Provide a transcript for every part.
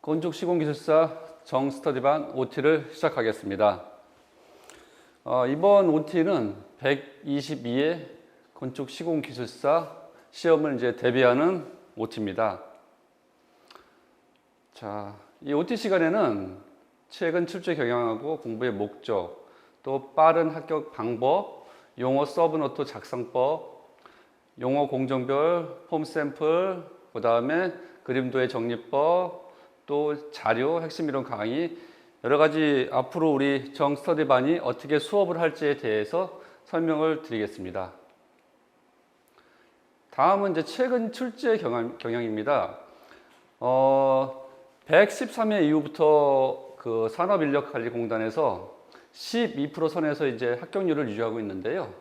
건축시공기술사 정스터디반 OT를 시작하겠습니다. 이번 OT는 122회 건축시공기술사 시험을 이제 대비하는 OT입니다. 자, 이 OT 시간에는 최근 출제 경향하고 공부의 목적, 또 빠른 합격 방법, 용어 서브노트 작성법, 용어 공정별, 폼 샘플, 그 다음에 그림도의 정리법, 또 자료, 핵심 이론 강의, 여러 가지 앞으로 우리 정스터디반이 어떻게 수업을 할지에 대해서 설명을 드리겠습니다. 다음은 이제 최근 출제 경향입니다. 113회 이후부터 그 산업인력관리공단에서 12% 선에서 이제 합격률을 유지하고 있는데요.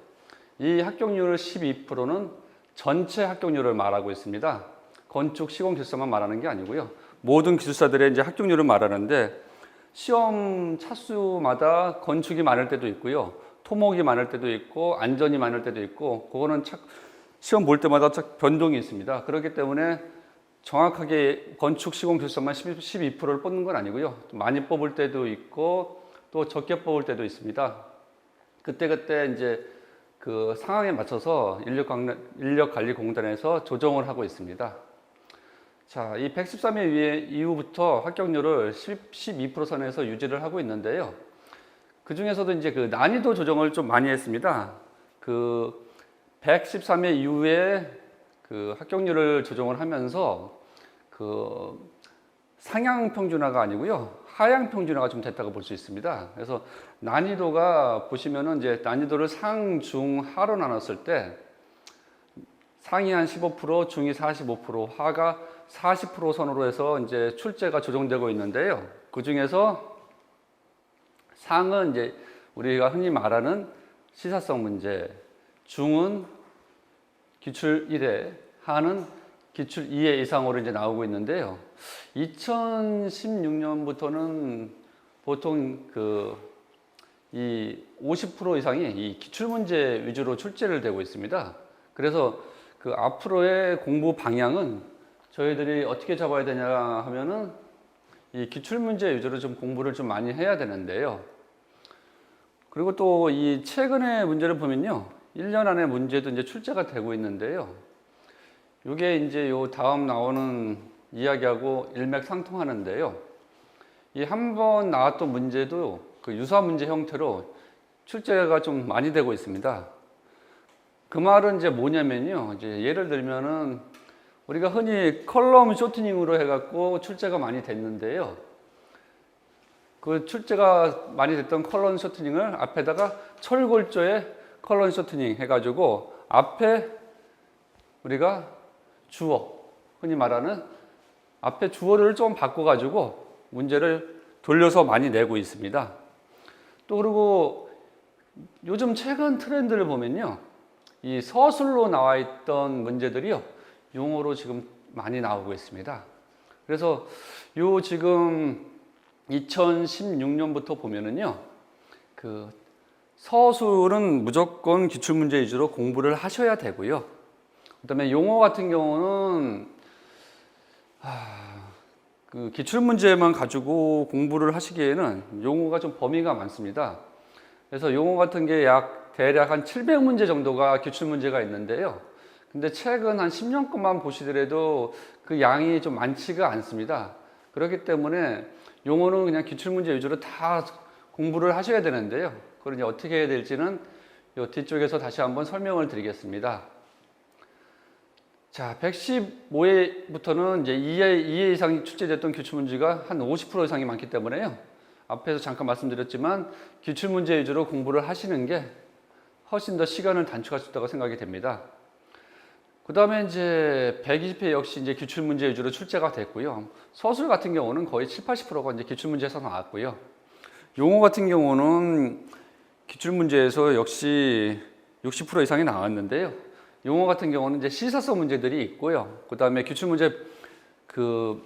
이 합격률 12%는 전체 합격률을 말하고 있습니다. 건축 시공 기술사만 말하는 게 아니고요. 모든 기술사들의 이제 합격률을 말하는데 시험 차수마다 건축이 많을 때도 있고요. 토목이 많을 때도 있고 안전이 많을 때도 있고 그거는 시험 볼 때마다 변동이 있습니다. 그렇기 때문에 정확하게 건축 시공 기술사만 12%를 뽑는 건 아니고요. 많이 뽑을 때도 있고 또 적게 뽑을 때도 있습니다. 그때 이제 그 상황에 맞춰서 인력관리공단에서 조정을 하고 있습니다. 자, 이 113회 이후부터 합격률을 12% 선에서 유지를 하고 있는데요. 그 중에서도 이제 그 난이도 조정을 좀 많이 했습니다. 그 113회 이후에 그 합격률을 조정을 하면서 그 상향 평준화가 아니고요. 하향 평준화가 좀 됐다고 볼 수 있습니다. 그래서 난이도가 보시면은 이제 난이도를 상, 중, 하로 나눴을 때 상이 한 15%, 중이 45%, 하가 40% 선으로 해서 이제 출제가 조정되고 있는데요. 그 중에서 상은 이제 우리가 흔히 말하는 시사성 문제, 중은 기출 1회, 하는 기출 2회 이상으로 이제 나오고 있는데요. 2016년부터는 보통 이 50% 이상이 이 기출 문제 위주로 출제를 되고 있습니다. 그래서 그 앞으로의 공부 방향은 저희들이 어떻게 잡아야 되냐 하면은 이 기출문제 위주로 좀 공부를 좀 많이 해야 되는데요. 그리고 또 이 최근의 문제를 보면요. 1년 안에 문제도 이제 출제가 되고 있는데요. 이게 이제 요 다음 나오는 이야기하고 일맥상통하는데요. 이 한 번 나왔던 문제도 그 유사 문제 형태로 출제가 좀 많이 되고 있습니다. 그 말은 이제 뭐냐면요. 이제 예를 들면은 우리가 흔히 컬럼 쇼트닝으로 해갖고 출제가 많이 됐는데요. 그 출제가 많이 됐던 컬럼 쇼트닝을 앞에다가 철골조의 컬럼 쇼트닝 해가지고 앞에 우리가 주어, 흔히 말하는 앞에 주어를 좀 바꿔가지고 문제를 돌려서 많이 내고 있습니다. 또 그리고 요즘 최근 트렌드를 보면요. 이 서술로 나와 있던 문제들이요. 용어로 지금 많이 나오고 있습니다. 그래서 요 지금 2016년부터 보면은요. 그 서술은 무조건 기출문제 위주로 공부를 하셔야 되고요. 그다음에 용어 같은 경우는 그 기출문제만 가지고 공부를 하시기에는 용어가 좀 범위가 많습니다. 그래서 용어 같은 게 대략 한 700문제 정도가 기출문제가 있는데요. 근데 최근 한 10년 것만 보시더라도 그 양이 좀 많지가 않습니다. 그렇기 때문에 용어는 그냥 기출문제 위주로 다 공부를 하셔야 되는데요. 그걸 이제 어떻게 해야 될지는 이 뒤쪽에서 다시 한번 설명을 드리겠습니다. 자, 115회부터는 이제 2회 이상이 출제됐던 기출문제가 한 50% 이상이 많기 때문에요. 앞에서 잠깐 말씀드렸지만 기출문제 위주로 공부를 하시는 게 훨씬 더 시간을 단축할 수 있다고 생각이 됩니다. 그 다음에 이제 120회 역시 이제 기출문제 위주로 출제가 됐고요. 서술 같은 경우는 거의 70~80%가 이제 기출문제에서 나왔고요. 용어 같은 경우는 기출문제에서 역시 60% 이상이 나왔는데요. 용어 같은 경우는 이제 시사성 문제들이 있고요. 그 다음에 기출문제 그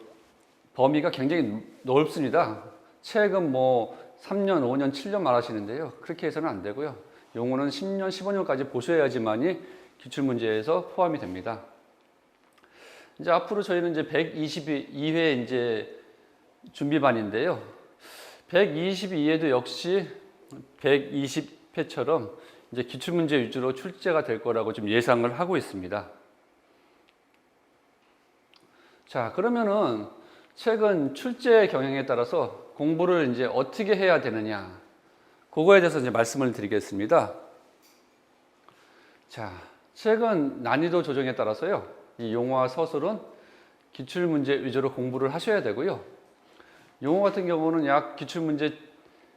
범위가 굉장히 넓습니다. 최근 뭐 3년, 5년, 7년 말하시는데요. 그렇게 해서는 안 되고요. 용어는 10년, 15년까지 보셔야지만이 기출문제에서 포함이 됩니다. 이제 앞으로 저희는 이제 122회 이제 준비반인데요. 122회도 역시 120회처럼 이제 기출문제 위주로 출제가 될 거라고 좀 예상을 하고 있습니다. 자, 그러면은 최근 출제 경향에 따라서 공부를 이제 어떻게 해야 되느냐, 그거에 대해서 이제 말씀을 드리겠습니다. 자, 최근 난이도 조정에 따라서요, 이 용어와 서술은 기출문제 위주로 공부를 하셔야 되고요. 용어 같은 경우는 약 기출문제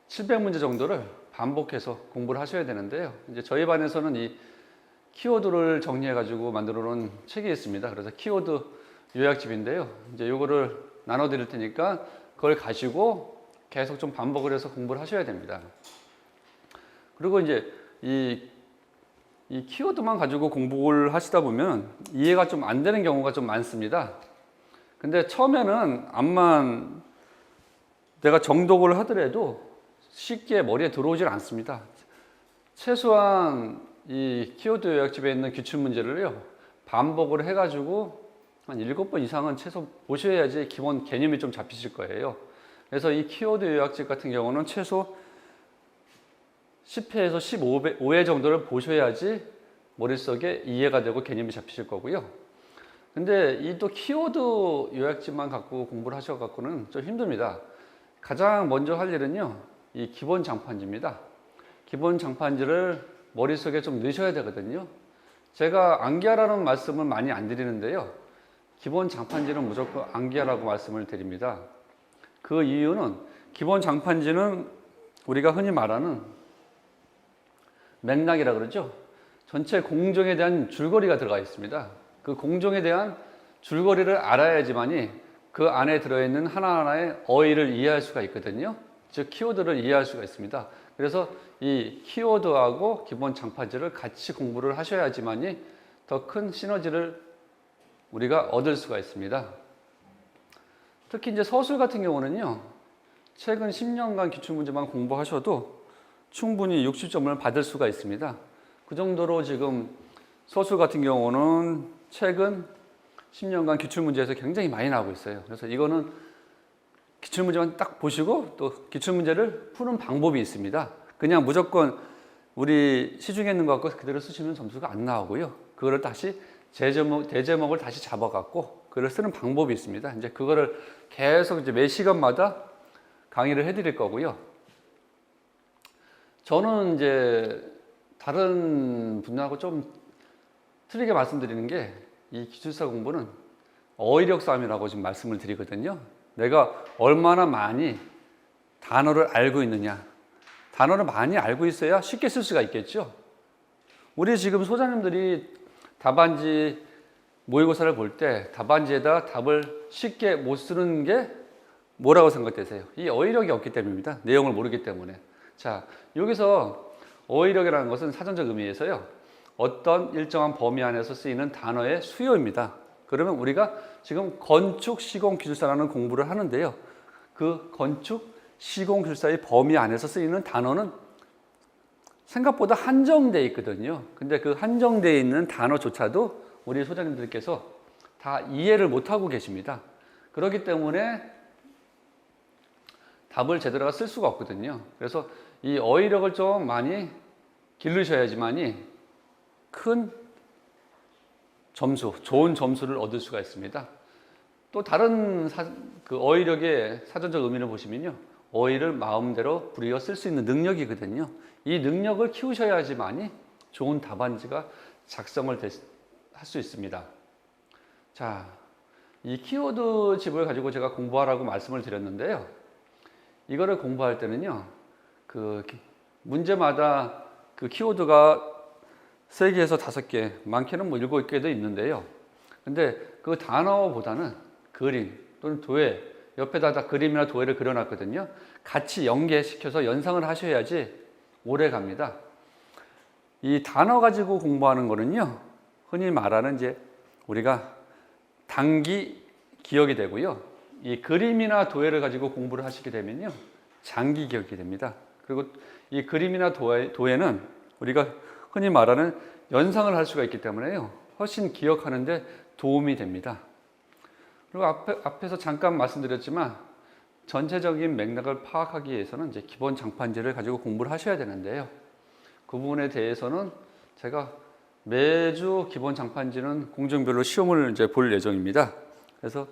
700문제 정도를 반복해서 공부를 하셔야 되는데요. 이제 저희 반에서는 이 키워드를 정리해가지고 만들어 놓은 책이 있습니다. 그래서 키워드 요약집인데요. 이제 요거를 나눠 드릴 테니까 그걸 가지고 계속 좀 반복을 해서 공부를 하셔야 됩니다. 그리고 이제 이 키워드만 가지고 공부를 하시다 보면 이해가 좀 안 되는 경우가 좀 많습니다. 근데 처음에는 암만 내가 정독을 하더라도 쉽게 머리에 들어오질 않습니다. 최소한 이 키워드 요약집에 있는 기출문제를요, 반복을 해가지고 한 7번 이상은 최소 보셔야지 기본 개념이 좀 잡히실 거예요. 그래서 이 키워드 요약집 같은 경우는 최소 10회에서 15회 정도를 보셔야지 머릿속에 이해가 되고 개념이 잡히실 거고요. 근데 이 또 키워드 요약집만 갖고 공부를 하셔갖고는 좀 힘듭니다. 가장 먼저 할 일은요, 이 기본 장판지입니다. 기본 장판지를 머릿속에 좀 넣으셔야 되거든요. 제가 암기하라는 말씀은 많이 안 드리는데요, 기본 장판지는 무조건 암기하라고 말씀을 드립니다. 그 이유는 기본 장판지는 우리가 흔히 말하는 맥락이라 그러죠. 전체 공정에 대한 줄거리가 들어가 있습니다. 그 공정에 대한 줄거리를 알아야지만이 그 안에 들어있는 하나하나의 어휘를 이해할 수가 있거든요. 즉 키워드를 이해할 수가 있습니다. 그래서 이 키워드하고 기본 장판지를 같이 공부를 하셔야지만이 더 큰 시너지를 우리가 얻을 수가 있습니다. 특히 이제 서술 같은 경우는요, 최근 10년간 기출문제만 공부하셔도 충분히 60점을 받을 수가 있습니다. 그 정도로 지금 서술 같은 경우는 최근 10년간 기출문제에서 굉장히 많이 나오고 있어요. 그래서 이거는 기출문제만 딱 보시고 또 기출문제를 푸는 방법이 있습니다. 그냥 무조건 우리 시중에 있는 것 갖고 그대로 쓰시면 점수가 안 나오고요. 그거를 다시 대제목을 다시 잡아갖고 그걸 쓰는 방법이 있습니다. 이제 그거를 계속 이제 매 시간마다 강의를 해드릴 거고요. 저는 이제 다른 분들하고 좀 틀리게 말씀드리는 게, 이 기출사 공부는 어휘력 싸움이라고 지금 말씀을 드리거든요. 내가 얼마나 많이 단어를 알고 있느냐. 단어를 많이 알고 있어야 쉽게 쓸 수가 있겠죠. 우리 지금 소장님들이 답안지 모의고사를 볼 때 답안지에다 답을 쉽게 못 쓰는 게 뭐라고 생각되세요? 이 어휘력이 없기 때문입니다. 내용을 모르기 때문에. 자, 여기서 어휘력이라는 것은 사전적 의미에서요, 어떤 일정한 범위 안에서 쓰이는 단어의 수요입니다. 그러면 우리가 지금 건축 시공 기술사라는 공부를 하는데요, 그 건축 시공 기술사의 범위 안에서 쓰이는 단어는 생각보다 한정되어 있거든요. 근데 그 한정되어 있는 단어조차도 우리 소장님들께서 다 이해를 못하고 계십니다. 그렇기 때문에 답을 제대로 쓸 수가 없거든요. 그래서 이 어휘력을 좀 많이 기르셔야지만이 큰 점수, 좋은 점수를 얻을 수가 있습니다. 또 다른 그 어휘력의 사전적 의미를 보시면요, 어휘를 마음대로 부리어 쓸 수 있는 능력이거든요. 이 능력을 키우셔야지만이 좋은 답안지가 작성을 할 수 있습니다. 자, 이 키워드 집을 가지고 제가 공부하라고 말씀을 드렸는데요, 이거를 공부할 때는요, 그 문제마다 그 키워드가 3개에서 5개, 많게는 뭐 7개도 있는데요. 근데 그 단어보다는 그림 또는 도예, 옆에다 다 그림이나 도예를 그려놨거든요. 같이 연계시켜서 연상을 하셔야지 오래 갑니다. 이 단어 가지고 공부하는 거는요, 흔히 말하는 이제 우리가 단기 기억이 되고요. 이 그림이나 도예를 가지고 공부를 하시게 되면요, 장기 기억이 됩니다. 그리고 이 그림이나 도예는 우리가 흔히 말하는 연상을 할 수가 있기 때문에요, 훨씬 기억하는데 도움이 됩니다. 그리고 앞에서 잠깐 말씀드렸지만 전체적인 맥락을 파악하기 위해서는 이제 기본 장판지를 가지고 공부를 하셔야 되는데요. 그 부분에 대해서는 제가 매주 기본 장판지는 공정별로 시험을 이제 볼 예정입니다. 그래서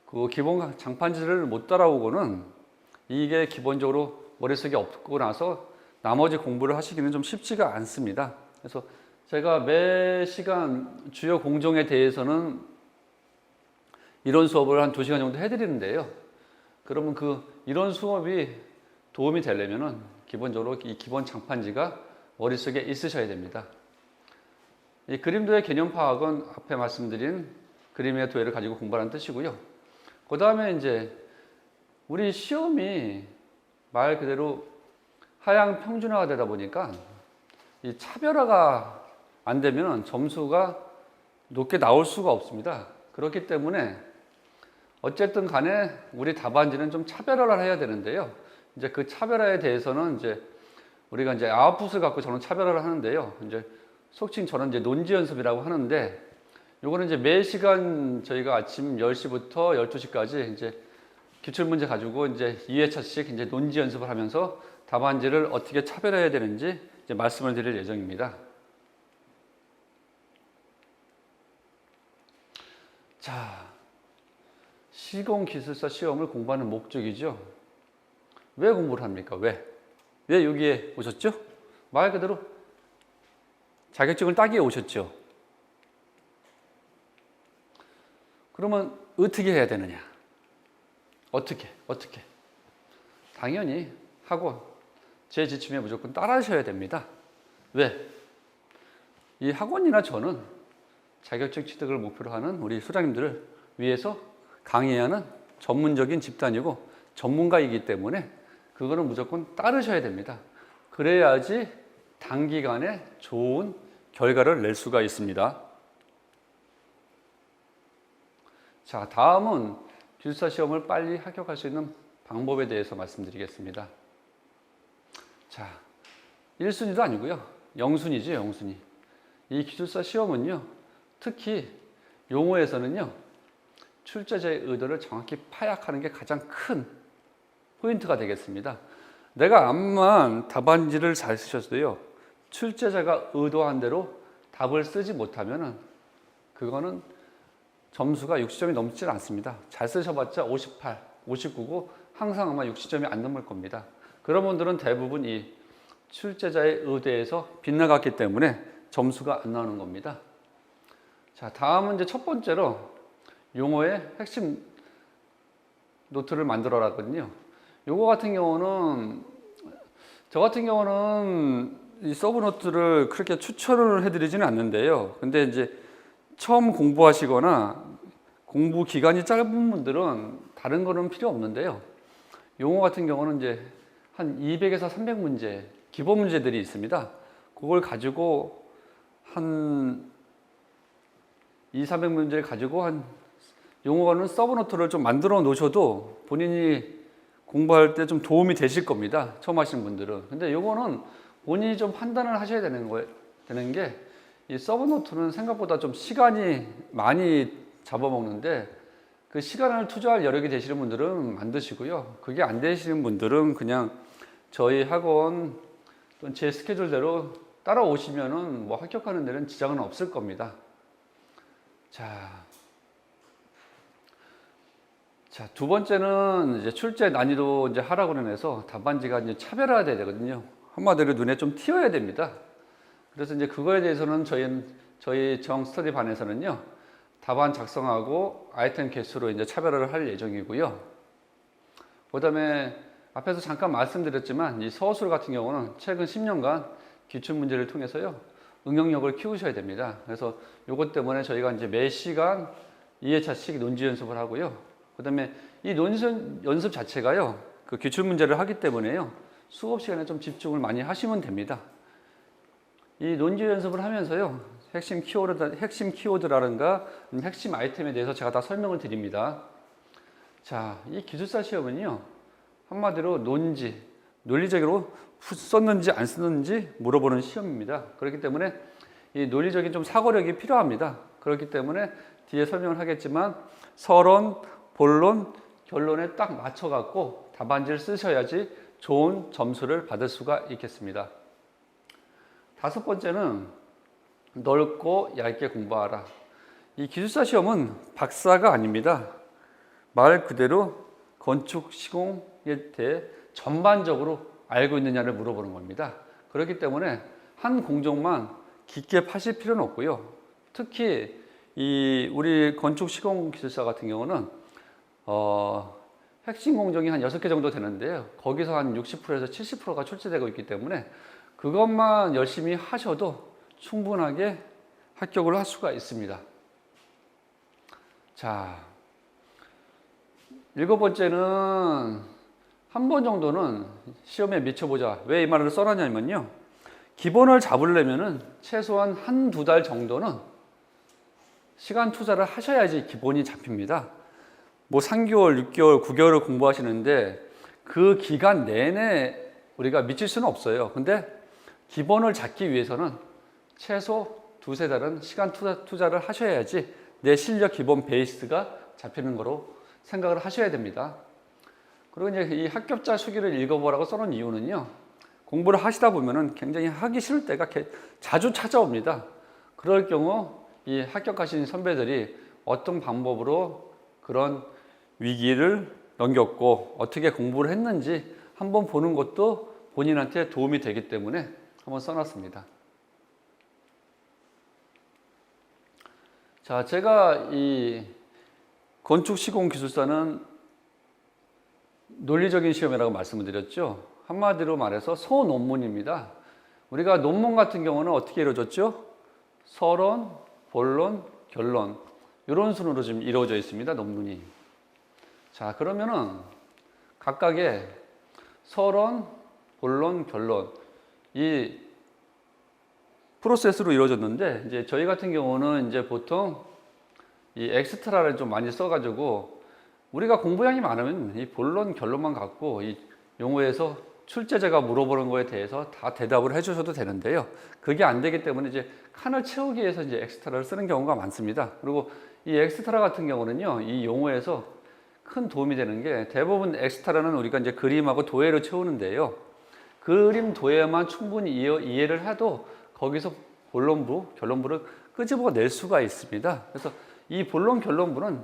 그 기본 장판지를 못 따라오고는 이게 기본적으로 머릿속에 없고 나서 나머지 공부를 하시기는 좀 쉽지가 않습니다. 그래서 제가 매 시간 주요 공정에 대해서는 이론 수업을 한 2시간 정도 해드리는데요. 그러면 그 이론 수업이 도움이 되려면은 기본적으로 이 기본 장판지가 머릿속에 있으셔야 됩니다. 이 그림도의 개념 파악은 앞에 말씀드린 그림의 도해를 가지고 공부하는 뜻이고요. 그 다음에 이제 우리 시험이 말 그대로 하향 평준화가 되다 보니까 이 차별화가 안 되면 점수가 높게 나올 수가 없습니다. 그렇기 때문에 어쨌든 간에 우리 답안지는 좀 차별화를 해야 되는데요. 이제 그 차별화에 대해서는 이제 우리가 이제 아웃풋을 갖고 저는 차별화를 하는데요. 이제 속칭 저는 이제 논지 연습이라고 하는데 요거는 이제 매 시간 저희가 아침 10시부터 12시까지 이제 기출 문제 가지고 이제 2회차씩 이제 논지 연습을 하면서 답안지를 어떻게 차별해야 되는지 이제 말씀을 드릴 예정입니다. 자, 시공기술사 시험을 공부하는 목적이죠. 왜 공부를 합니까? 왜 여기에 오셨죠? 말 그대로 자격증을 따기에 오셨죠. 그러면 어떻게 해야 되느냐? 어떻게? 당연히 학원, 제 지침에 무조건 따라하셔야 됩니다. 왜? 이 학원이나 저는 자격증 취득을 목표로 하는 우리 소장님들을 위해서 강의하는 전문적인 집단이고 전문가이기 때문에 그거는 무조건 따르셔야 됩니다. 그래야지 단기간에 좋은 결과를 낼 수가 있습니다. 자, 다음은 기술사 시험을 빨리 합격할 수 있는 방법에 대해서 말씀드리겠습니다. 자, 1순위도 아니고요. 0순위죠, 0순위. 이 기술사 시험은요, 특히 용어에서는요, 출제자의 의도를 정확히 파악하는 게 가장 큰 포인트가 되겠습니다. 내가 암만 답안지를 잘 쓰셨어도요, 출제자가 의도한 대로 답을 쓰지 못하면은 그거는 점수가 60점이 넘지 않습니다. 잘 쓰셔봤자 58, 59고 항상 아마 60점이 안 넘을 겁니다. 그런 분들은 대부분 이 출제자의 의도에서 빗나갔기 때문에 점수가 안 나오는 겁니다. 자, 다음은 이제 첫 번째로 용어의 핵심 노트를 만들어라거든요. 요거 같은 경우는 저 같은 경우는 이 서브 노트를 그렇게 추천을 해드리지는 않는데요. 근데 이제 처음 공부하시거나 공부 기간이 짧은 분들은 다른 거는 필요 없는데요. 용어 같은 경우는 이제 한 200에서 300문제 기본 문제들이 있습니다. 그걸 가지고 한 200~300문제를 가지고 한 용어는 서브노트를 좀 만들어 놓으셔도 본인이 공부할 때 좀 도움이 되실 겁니다. 처음 하시는 분들은. 근데 요거는 본인이 좀 판단을 하셔야 되는 게 이 서브노트는 생각보다 좀 시간이 많이 잡아먹는데 그 시간을 투자할 여력이 되시는 분들은 만드시고요. 그게 안 되시는 분들은 그냥 저희 학원 또는 제 스케줄대로 따라오시면은 뭐 합격하는 데는 지장은 없을 겁니다. 자, 두 번째는 이제 출제 난이도 이제 하라고 해서 답안지가 이제 차별화돼야 되거든요. 한마디로 눈에 좀 띄어야 됩니다. 그래서 이제 그거에 대해서는 저희 정 스터디 반에서는요, 답안 작성하고 아이템 개수로 이제 차별화를 할 예정이고요. 그 다음에 앞에서 잠깐 말씀드렸지만 이 서술 같은 경우는 최근 10년간 기출 문제를 통해서요, 응용력을 키우셔야 됩니다. 그래서 요것 때문에 저희가 이제 매 시간 2회차씩 논지 연습을 하고요. 그 다음에 이 논지 연습 자체가요, 그 기출 문제를 하기 때문에요, 수업 시간에 좀 집중을 많이 하시면 됩니다. 이 논지 연습을 하면서요, 핵심 키워드라든가 핵심 아이템에 대해서 제가 다 설명을 드립니다. 자, 이 기술사 시험은요, 한마디로 논리적으로 썼는지 안 썼는지 물어보는 시험입니다. 그렇기 때문에 이 논리적인 좀 사고력이 필요합니다. 그렇기 때문에 뒤에 설명을 하겠지만 서론, 본론, 결론에 딱 맞춰갖고 답안지를 쓰셔야지 좋은 점수를 받을 수가 있겠습니다. 다섯 번째는 넓고 얇게 공부하라. 이 기술사 시험은 박사가 아닙니다. 말 그대로 건축 시공에 대해 전반적으로 알고 있느냐를 물어보는 겁니다. 그렇기 때문에 한 공정만 깊게 파실 필요는 없고요. 특히 우리 건축 시공 기술사 같은 경우는 핵심 공정이 한 6개 정도 되는데요. 거기서 한 60%에서 70%가 출제되고 있기 때문에 그것만 열심히 하셔도 충분하게 합격을 할 수가 있습니다. 자, 일곱 번째는 한 번 정도는 시험에 미쳐보자. 왜 이 말을 써놨냐면요. 기본을 잡으려면은 최소한 한두 달 정도는 시간 투자를 하셔야지 기본이 잡힙니다. 뭐 3개월, 6개월, 9개월을 공부하시는데 그 기간 내내 우리가 미칠 수는 없어요. 근데 기본을 잡기 위해서는 최소 두세 달은 시간 투자를 하셔야지 내 실력 기본 베이스가 잡히는 거로 생각을 하셔야 됩니다. 그리고 이제 이 합격자 수기를 읽어보라고 써놓은 이유는요. 공부를 하시다 보면은 굉장히 하기 싫을 때가 자주 찾아옵니다. 그럴 경우 이 합격하신 선배들이 어떤 방법으로 그런 위기를 넘겼고 어떻게 공부를 했는지 한번 보는 것도 본인한테 도움이 되기 때문에 한번 써놨습니다. 자, 제가 이 건축 시공 기술사는 논리적인 시험이라고 말씀을 드렸죠. 한마디로 말해서 소논문입니다. 우리가 논문 같은 경우는 어떻게 이루어졌죠? 서론, 본론, 결론 이런 순으로 지금 이루어져 있습니다. 논문이. 자, 그러면은 각각의 서론, 본론, 결론 이 프로세스로 이루어졌는데 이제 저희 같은 경우는 이제 보통 이 엑스트라를 좀 많이 써가지고 우리가 공부량이 많으면 이 본론, 결론만 갖고 이 용어에서 출제자가 물어보는 거에 대해서 다 대답을 해주셔도 되는데요. 그게 안 되기 때문에 이제 칸을 채우기 위해서 이제 엑스트라를 쓰는 경우가 많습니다. 그리고 이 엑스트라 같은 경우는요, 이 용어에서 큰 도움이 되는 게 대부분 엑스트라는 우리가 이제 그림하고 도예로 채우는데요. 그림 도예만 충분히 이해를 해도 거기서 본론부, 결론부를 끄집어낼 수가 있습니다. 그래서 이 본론, 결론부는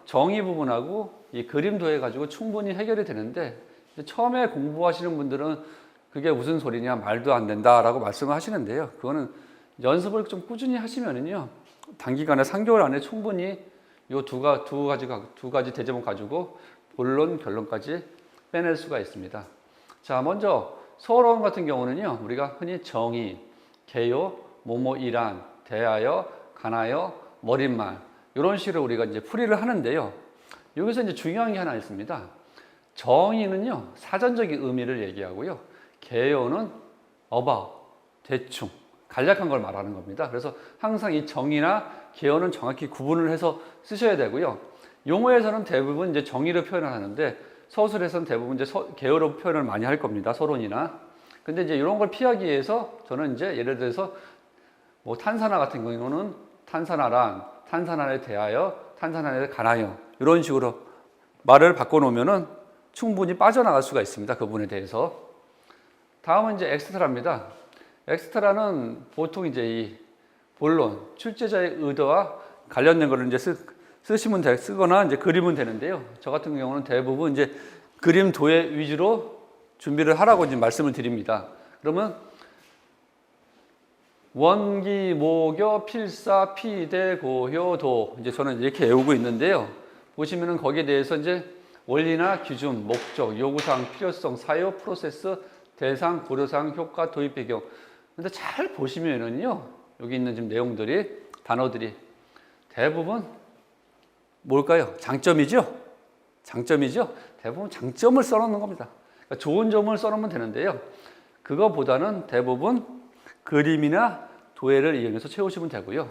정의 부분하고 이 그림 도예 가지고 충분히 해결이 되는데 처음에 공부하시는 분들은 그게 무슨 소리냐, 말도 안 된다라고 말씀을 하시는데요. 그거는 연습을 좀 꾸준히 하시면은요, 단기간에 3개월 안에 충분히 이 두 가지 대제목 가지고 본론, 결론까지 빼낼 수가 있습니다. 자, 먼저 서론 같은 경우는요, 우리가 흔히 정의, 개요, 뭐뭐이란, 대하여, 간하여, 머릿말 이런 식으로 우리가 이제 풀이를 하는데요. 여기서 이제 중요한 게 하나 있습니다. 정의는요, 사전적인 의미를 얘기하고요. 개요는 about, 대충, 간략한 걸 말하는 겁니다. 그래서 항상 이 정의나 개요는 정확히 구분을 해서 쓰셔야 되고요. 용어에서는 대부분 이제 정의로 표현을 하는데 서술에서는 대부분 이제 개요로 표현을 많이 할 겁니다. 서론이나. 근데 이제 이런 걸 피하기 위해서 저는 이제 예를 들어서 뭐 탄산화 같은 경우는 탄산화란, 탄산화에 대하여, 탄산화에 관하여 이런 식으로 말을 바꿔놓으면은 충분히 빠져나갈 수가 있습니다. 그 부분에 대해서. 다음은 이제 엑스트라입니다. 엑스트라는 보통 이제 이 본론, 출제자의 의도와 관련된 거를 이제 쓰거나 이제 그리면 되는데요. 저 같은 경우는 대부분 이제 그림 도예 위주로 준비를 하라고 지금 말씀을 드립니다. 그러면 원기, 모교, 필사, 피대, 고효, 도 이제 저는 이렇게 외우고 있는데요. 보시면은 거기에 대해서 이제 원리나 기준, 목적, 요구사항, 필요성, 사유, 프로세스, 대상, 고려사항, 효과, 도입 배경. 근데 잘 보시면은요, 여기 있는 지금 내용들이, 단어들이 대부분 뭘까요? 장점이죠? 장점이죠? 대부분 장점을 써놓는 겁니다. 그러니까 좋은 점을 써놓으면 되는데요. 그거보다는 대부분 그림이나 도예를 이용해서 채우시면 되고요.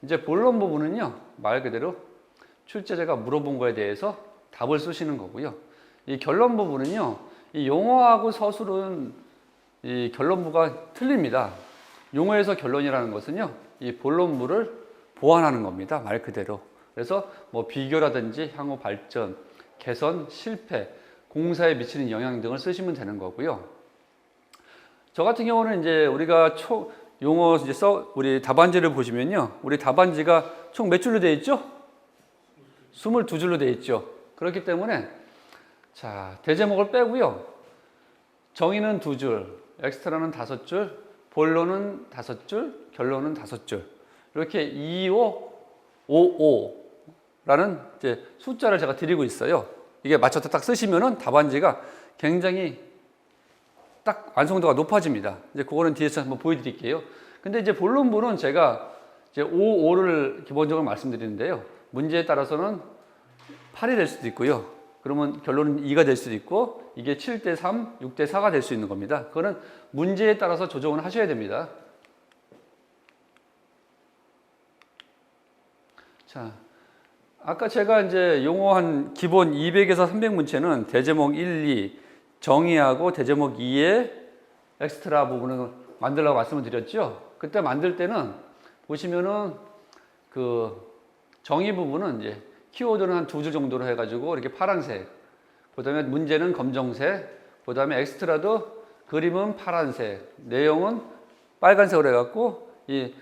이제 본론 부분은요, 말 그대로 출제자가 물어본 거에 대해서 답을 쓰시는 거고요. 이 결론 부분은요, 이 용어하고 서술은 이 결론부가 틀립니다. 용어에서 결론이라는 것은요, 이 본론부를 보완하는 겁니다. 말 그대로. 그래서 뭐 비교라든지 향후 발전, 개선, 실패, 공사에 미치는 영향 등을 쓰시면 되는 거고요. 저 같은 경우는 이제 우리가 용어 이제 우리 답안지를 보시면요. 우리 답안지가 총 몇 줄로 되어 있죠? 22줄로 되어 있죠. 그렇기 때문에 자, 대제목을 빼고요. 정의는 2줄, 엑스트라는 5줄, 본론은 5줄, 결론은 5줄. 이렇게 25, 55라는 이제 숫자를 제가 드리고 있어요. 이게 맞춰서 딱 쓰시면은 답안지가 굉장히 딱 완성도가 높아집니다. 이제 그거는 뒤에서 한번 보여드릴게요. 근데 이제 본론부는 제가 이제 55를 기본적으로 말씀드리는데요. 문제에 따라서는 8이 될 수도 있고요. 그러면 결론은 2가 될 수도 있고, 이게 7대 3, 6대 4가 될 수 있는 겁니다. 그거는 문제에 따라서 조정을 하셔야 됩니다. 자, 아까 제가 이제 용어 한 기본 200에서 300 문체는 대제목 1, 2, 정의하고 대제목 2의 엑스트라 부분을 만들라고 말씀을 드렸죠. 그때 만들 때는 보시면은 그 정의 부분은 이제 키워드는 한 2줄 정도로 해가지고 이렇게 파란색, 그 다음에 문제는 검정색, 그 다음에 엑스트라도 그림은 파란색, 내용은 빨간색으로 해갖고 이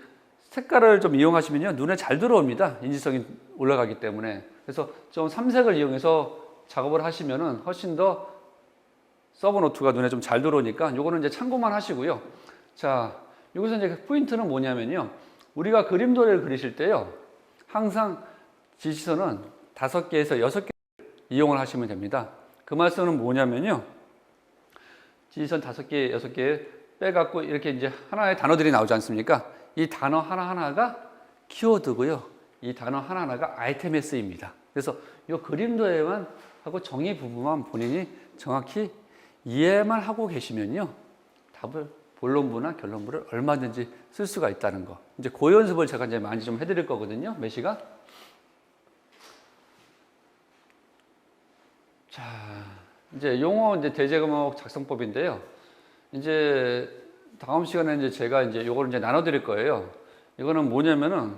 색깔을 좀 이용하시면요 눈에 잘 들어옵니다. 인지성이 올라가기 때문에. 그래서 좀 삼색을 이용해서 작업을 하시면은 훨씬 더 서브노트가 눈에 좀 잘 들어오니까 요거는 이제 참고만 하시고요. 자, 여기서 이제 포인트는 뭐냐면요. 우리가 그림도를 그리실 때요. 항상 지시선은 5개에서 6개 이용을 하시면 됩니다. 그 말씀은 뭐냐면요. 지시선 5개, 6개 빼갖고 이렇게 이제 하나의 단어들이 나오지 않습니까? 이 단어 하나하나가 키워드고요. 이 단어 하나하나가 아이템에 쓰입니다. 그래서 이 그림도에만 하고 정의 부분만 본인이 정확히 이해만 하고 계시면요. 답을 본론부나 결론부를 얼마든지 쓸 수가 있다는 거. 이제 그 연습을 제가 이제 많이 좀 해드릴 거거든요. 몇 시간? 자, 이제 용어 이제 대제목 작성법인데요. 이제 다음 시간에 이제 제가 이제 요거를 이제 나눠드릴 거예요. 이거는 뭐냐면은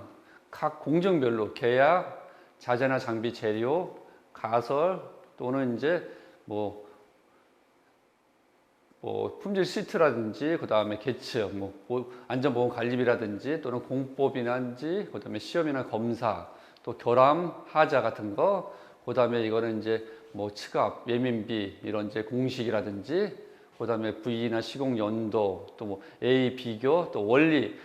각 공정별로 계약, 자재나 장비, 재료, 가설 또는 이제 뭐 품질 시트라든지 그 다음에 계층, 안전보건 관리비라든지 또는 공법이라든지 그 다음에 시험이나 검사, 또 결함, 하자 같은 거, 그 다음에 이거는 이제 측압, 예민비 이런 이제 공식이라든지 그 다음에 V나 시공 연도, 또 A 비교, 또 원리.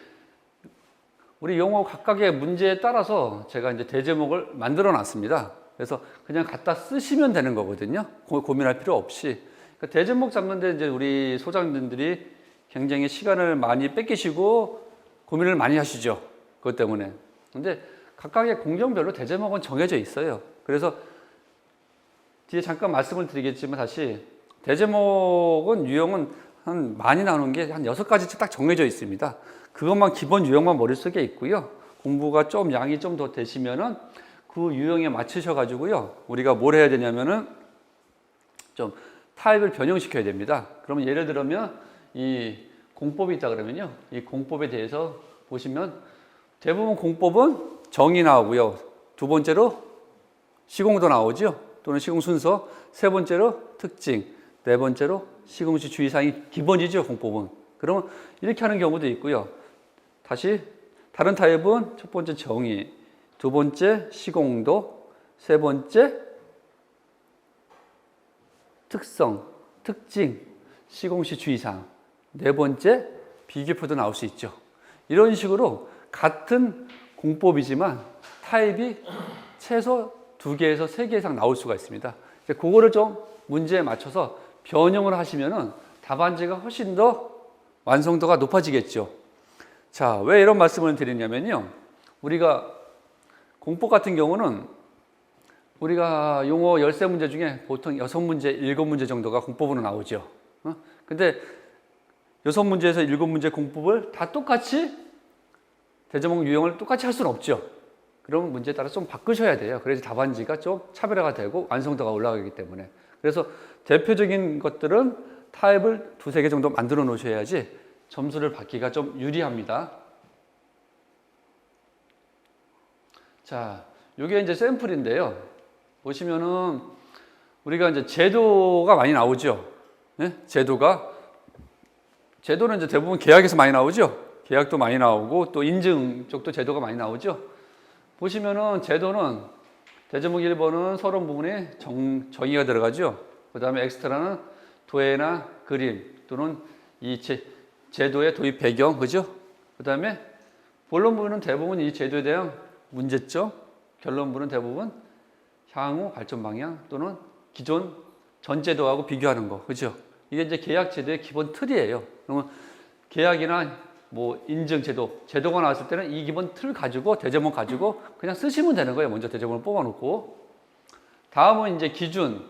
우리 용어 각각의 문제에 따라서 제가 이제 대제목을 만들어 놨습니다. 그래서 그냥 갖다 쓰시면 되는 거거든요. 고민할 필요 없이. 그러니까 대제목 잡는데 이제 우리 소장님들이 굉장히 시간을 많이 뺏기시고 고민을 많이 하시죠. 그것 때문에. 근데 각각의 공정별로 대제목은 정해져 있어요. 그래서 뒤에 잠깐 말씀을 드리겠지만 다시 대제목은 유형은 많이 나오는 게 한 6가지 딱 정해져 있습니다. 그것만 기본 유형만 머릿속에 있고요. 공부가 좀 양이 좀 더 되시면은 그 유형에 맞추셔 가지고요. 우리가 뭘 해야 되냐면은 좀 타입을 변형시켜야 됩니다. 그러면 예를 들면 이 공법이 있다 그러면요. 이 공법에 대해서 보시면 대부분 공법은 정의 나오고요. 두 번째로 시공도 나오죠. 또는 시공 순서. 세 번째로 특징. 네 번째로 시공시 주의사항이 기본이죠. 공법은. 그러면 이렇게 하는 경우도 있고요. 다시 다른 타입은 첫 번째 정의, 두 번째 시공도, 세 번째 특성, 특징, 시공시 주의사항, 네 번째 비교표도 나올 수 있죠. 이런 식으로 같은 공법이지만 타입이 최소 2개에서 3개 이상 나올 수가 있습니다. 그거를 좀 문제에 맞춰서 변형을 하시면은 답안지가 훨씬 더 완성도가 높아지겠죠. 자, 왜 이런 말씀을 드리냐면요. 우리가 공법 같은 경우는 우리가 용어 13문제 중에 보통 6문제, 7문제 정도가 공법으로 나오죠. 근데 6문제에서 7문제 공법을 다 똑같이 대제목 유형을 똑같이 할 수는 없죠. 그러면 문제에 따라 좀 바꾸셔야 돼요. 그래서 답안지가 좀 차별화가 되고 완성도가 올라가기 때문에. 그래서 대표적인 것들은 타입을 2-3개 정도 만들어 놓으셔야지 점수를 받기가 좀 유리합니다. 자, 이게 이제 샘플인데요. 보시면은 우리가 이제 제도가 많이 나오죠. 네? 제도는 이제 대부분 계약에서 많이 나오죠. 계약도 많이 나오고 또 인증 쪽도 제도가 많이 나오죠. 보시면은 제도는 대제목 1번은 서론 부분에 정의가 들어가죠. 그 다음에 엑스트라는 도해나 그림 또는 이 제도의 도입 배경, 그죠? 그 다음에 본론 부분은 대부분 이 제도에 대한 문제점, 결론 부분은 대부분 향후 발전 방향 또는 기존 전 제도하고 비교하는 거, 그죠? 이게 이제 계약 제도의 기본 틀이에요. 그러면 계약이나 뭐 인증 제도가 나왔을 때는 이 기본 틀 가지고 대제목 가지고 그냥 쓰시면 되는 거예요. 먼저 대제목을 뽑아놓고. 다음은 이제 기준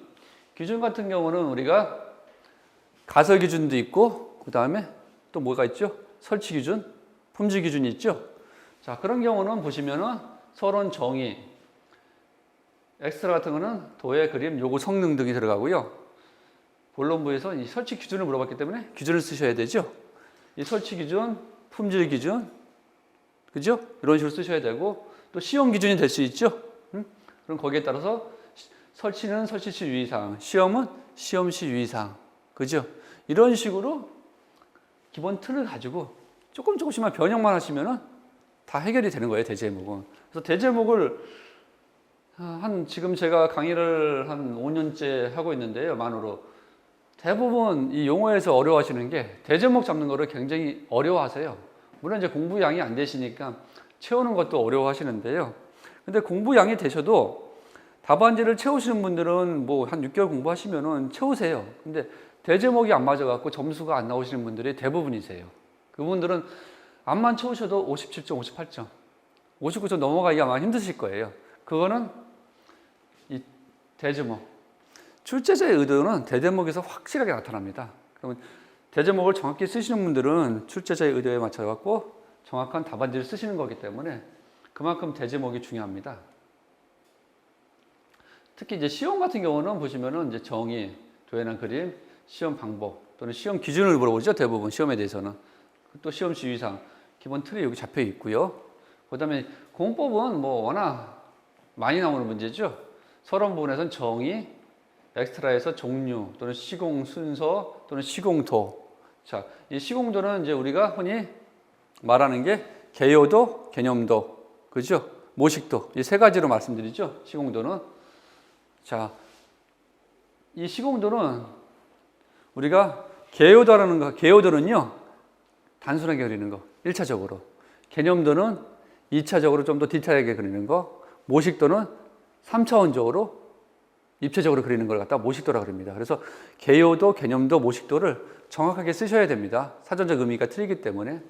같은 경우는 우리가 가설 기준도 있고 그 다음에 또 뭐가 있죠? 설치 기준, 품질 기준이 있죠. 자, 그런 경우는 보시면은 서론 정의, 엑스트라 같은 거는 도해, 그림, 요구, 성능 등이 들어가고요. 본론부에서 이 설치 기준을 물어봤기 때문에 기준을 쓰셔야 되죠. 이 설치 기준, 품질 기준, 그죠? 이런 식으로 쓰셔야 되고 또 시험 기준이 될 수 있죠. 그럼 거기에 따라서 설치는 설치 시 유의사항, 시험은 시험 시 유의사항, 그죠? 이런 식으로 기본 틀을 가지고 조금씩만 변형만 하시면은 다 해결이 되는 거예요, 대제목은. 그래서 대제목을 지금 제가 강의를 한 5년째 하고 있는데요, 만으로. 대부분 이 용어에서 어려워하시는 게 대제목 잡는 거를 굉장히 어려워하세요. 물론 이제 공부량이 안 되시니까 채우는 것도 어려워하시는데요. 근데 공부량이 되셔도 답안지를 채우시는 분들은 뭐 한 6개월 공부하시면은 채우세요. 근데 대제목이 안 맞아갖고 점수가 안 나오시는 분들이 대부분이세요. 그분들은 암만 채우셔도 57점, 58점, 59점 넘어가기가 아마 힘드실 거예요. 그거는 이 대제목. 출제자의 의도는 대제목에서 확실하게 나타납니다. 그러면 대제목을 정확히 쓰시는 분들은 출제자의 의도에 맞춰갖고 정확한 답안지를 쓰시는 거기 때문에 그만큼 대제목이 중요합니다. 특히 이제 시험 같은 경우는 보시면은 이제 정의, 도해나 그림, 시험 방법 또는 시험 기준을 물어보죠. 대부분 시험에 대해서는. 또 시험 주의사항, 기본 틀이 여기 잡혀 있고요. 그 다음에 공법은 뭐 워낙 많이 나오는 문제죠. 서론 부분에서는 정의, 엑스트라에서 종류 또는 시공 순서 또는 시공도. 자, 이 시공도는 이제 우리가 흔히 말하는 게 개요도, 개념도, 그죠? 모식도. 이 세 가지로 말씀드리죠. 시공도는. 자, 이 시공도는 우리가 개요도는요, 단순하게 그리는 거, 1차적으로. 개념도는 2차적으로 좀 더 디테일하게 그리는 거, 모식도는 3차원적으로 입체적으로 그리는 걸 갖다 모식도라 그럽니다. 그래서 개요도, 개념도, 모식도를 정확하게 쓰셔야 됩니다. 사전적 의미가 틀리기 때문에.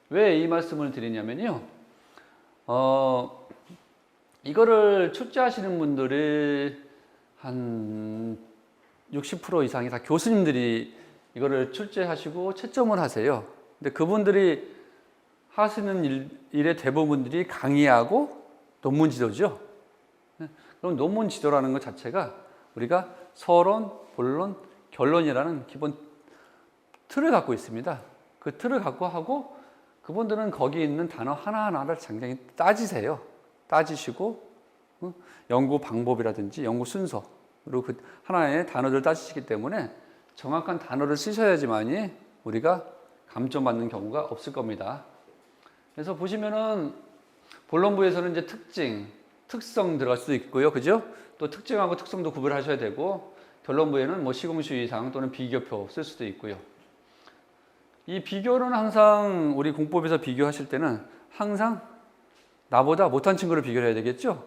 왜 이 말씀을 드리냐면요. 이거를 출제하시는 분들이 한 60% 이상이 다 교수님들이 이거를 출제하시고 채점을 하세요. 근데 그분들이 하시는 일의 대부분들이 강의하고 논문 지도죠. 그럼 논문 지도라는 것 자체가 우리가 서론, 본론, 결론이라는 기본 틀을 갖고 있습니다. 그 틀을 갖고 하고 그분들은 거기 있는 단어 하나하나를 굉장히 따지세요. 따지시고 연구 방법이라든지 연구 순서 그리고 그 하나의 단어를 따지시기 때문에 정확한 단어를 쓰셔야지만이 우리가 감점받는 경우가 없을 겁니다. 그래서 보시면은 본론부에서는 이제 특성 들어갈 수도 있고요. 그죠? 또 특징하고 특성도 구별하셔야 되고 결론부에는 뭐 시공주의사항 또는 비교표 쓸 수도 있고요. 이 비교는 항상 우리 공법에서 비교하실 때는 항상 나보다 못한 친구를 비교를 해야 되겠죠?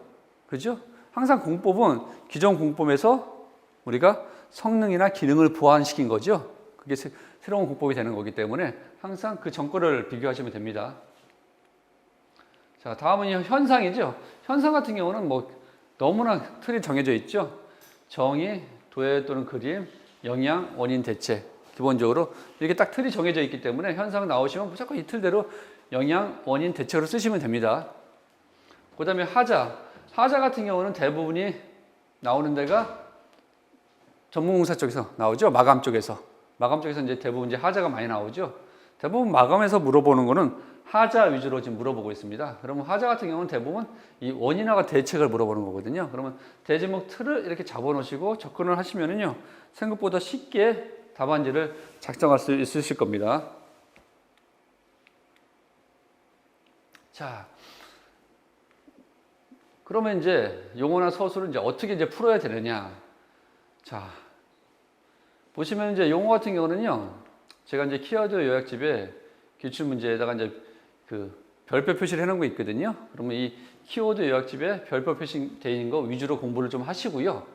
그죠? 항상 공법은 기존 공법에서 우리가 성능이나 기능을 보완시킨 거죠. 그게 새로운 공법이 되는 거기 때문에 항상 그 전거를 비교하시면 됩니다. 자, 다음은 현상이죠. 현상 같은 경우는 뭐 너무나 틀이 정해져 있죠. 정의, 도해 또는 그림, 영향, 원인, 대체. 기본적으로 이렇게 딱 틀이 정해져 있기 때문에 현상 나오시면 무조건 이 틀대로 영향, 원인, 대체로 쓰시면 됩니다. 그 다음에 하자 같은 경우는 대부분이 나오는 데가 전문공사 쪽에서 나오죠. 마감 쪽에서 이제 대부분 이제 하자가 많이 나오죠. 대부분 마감에서 물어보는 거는 하자 위주로 지금 물어보고 있습니다. 그러면 하자 같은 경우는 대부분 이 원인화가 대책을 물어보는 거거든요. 그러면 대제목 틀을 이렇게 잡아놓으시고 접근을 하시면은요, 생각보다 쉽게 답안지를 작성할 수 있으실 겁니다. 자, 그러면 이제 용어나 서술을 이제 어떻게 이제 풀어야 되느냐. 자, 보시면 이제 용어 같은 경우는요, 제가 이제 키워드 요약집에 기출 문제에다가 이제 그 별표 표시를 해놓은 거 있거든요. 그러면 이 키워드 요약집에 별표 표시되어 있는 거 위주로 공부를 좀 하시고요.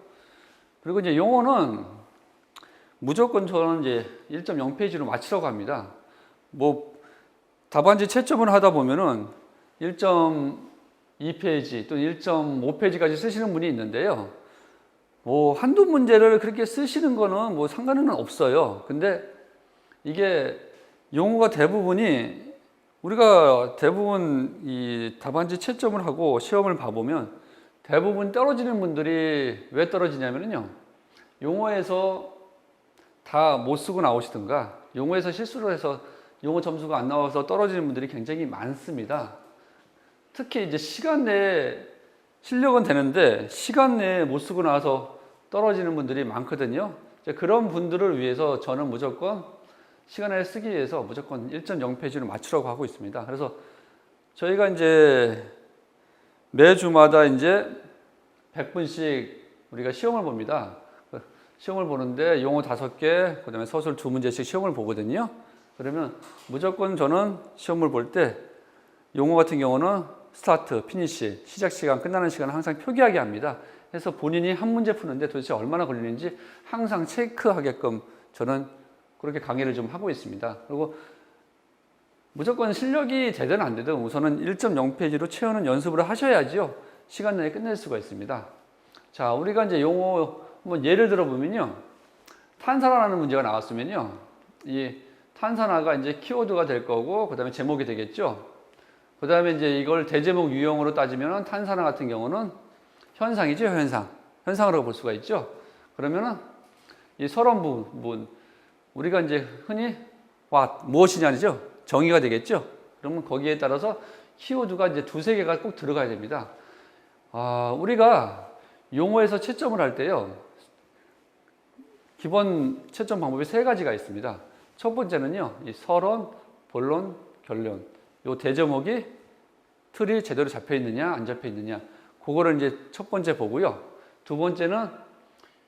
그리고 이제 용어는 무조건 저는 이제 1.0페이지로 맞추라고 합니다. 뭐 답안지 채점을 하다 보면은 1.2페이지 또는 1.5페이지까지 쓰시는 분이 있는데요. 뭐 한두 문제를 그렇게 쓰시는 거는 뭐 상관은 없어요. 근데 이게 용어가 대부분이 우리가 대부분 이 답안지 채점을 하고 시험을 봐보면 대부분 떨어지는 분들이 왜 떨어지냐면요, 용어에서 다 못 쓰고 나오시든가 용어에서 실수를 해서 용어 점수가 안 나와서 떨어지는 분들이 굉장히 많습니다. 특히 이제 시간 내에 실력은 되는데 시간 내에 못 쓰고 나와서 떨어지는 분들이 많거든요. 그런 분들을 위해서 저는 무조건 시간을 쓰기 위해서 무조건 1.0페이지로 맞추라고 하고 있습니다. 그래서 저희가 이제 매주마다 이제 100분씩 우리가 시험을 봅니다. 시험을 보는데 용어 5개, 그 다음에 서술 2문제씩 시험을 보거든요. 그러면 무조건 저는 시험을 볼 때 용어 같은 경우는 스타트, 피니시, 시작 시간, 끝나는 시간을 항상 표기하게 합니다. 그래서 본인이 한 문제 푸는데 도대체 얼마나 걸리는지 항상 체크하게끔 저는 그렇게 강의를 좀 하고 있습니다. 그리고 무조건 실력이 되든 안 되든 우선은 1.0페이지로 채우는 연습을 하셔야지요, 시간 내에 끝낼 수가 있습니다. 자, 우리가 이제 용어 한번 예를 들어보면요, 탄산화라는 문제가 나왔으면요, 이 탄산화가 이제 키워드가 될 거고, 그 다음에 제목이 되겠죠. 그 다음에 이제 이걸 대제목 유형으로 따지면 탄산화 같은 경우는 현상이죠, 현상으로 볼 수가 있죠. 그러면은 이 서론 부분, 우리가 이제 흔히 무엇이냐죠, 정의가 되겠죠. 그러면 거기에 따라서 키워드가 이제 2-3개가 꼭 들어가야 됩니다. 우리가 용어에서 채점을 할 때요, 기본 채점 방법이 3가지가 있습니다. 첫 번째는요, 이 서론, 본론, 결론. 요 대제목이 틀이 제대로 잡혀 있느냐, 안 잡혀 있느냐. 그거를 이제 첫 번째 보고요. 두 번째는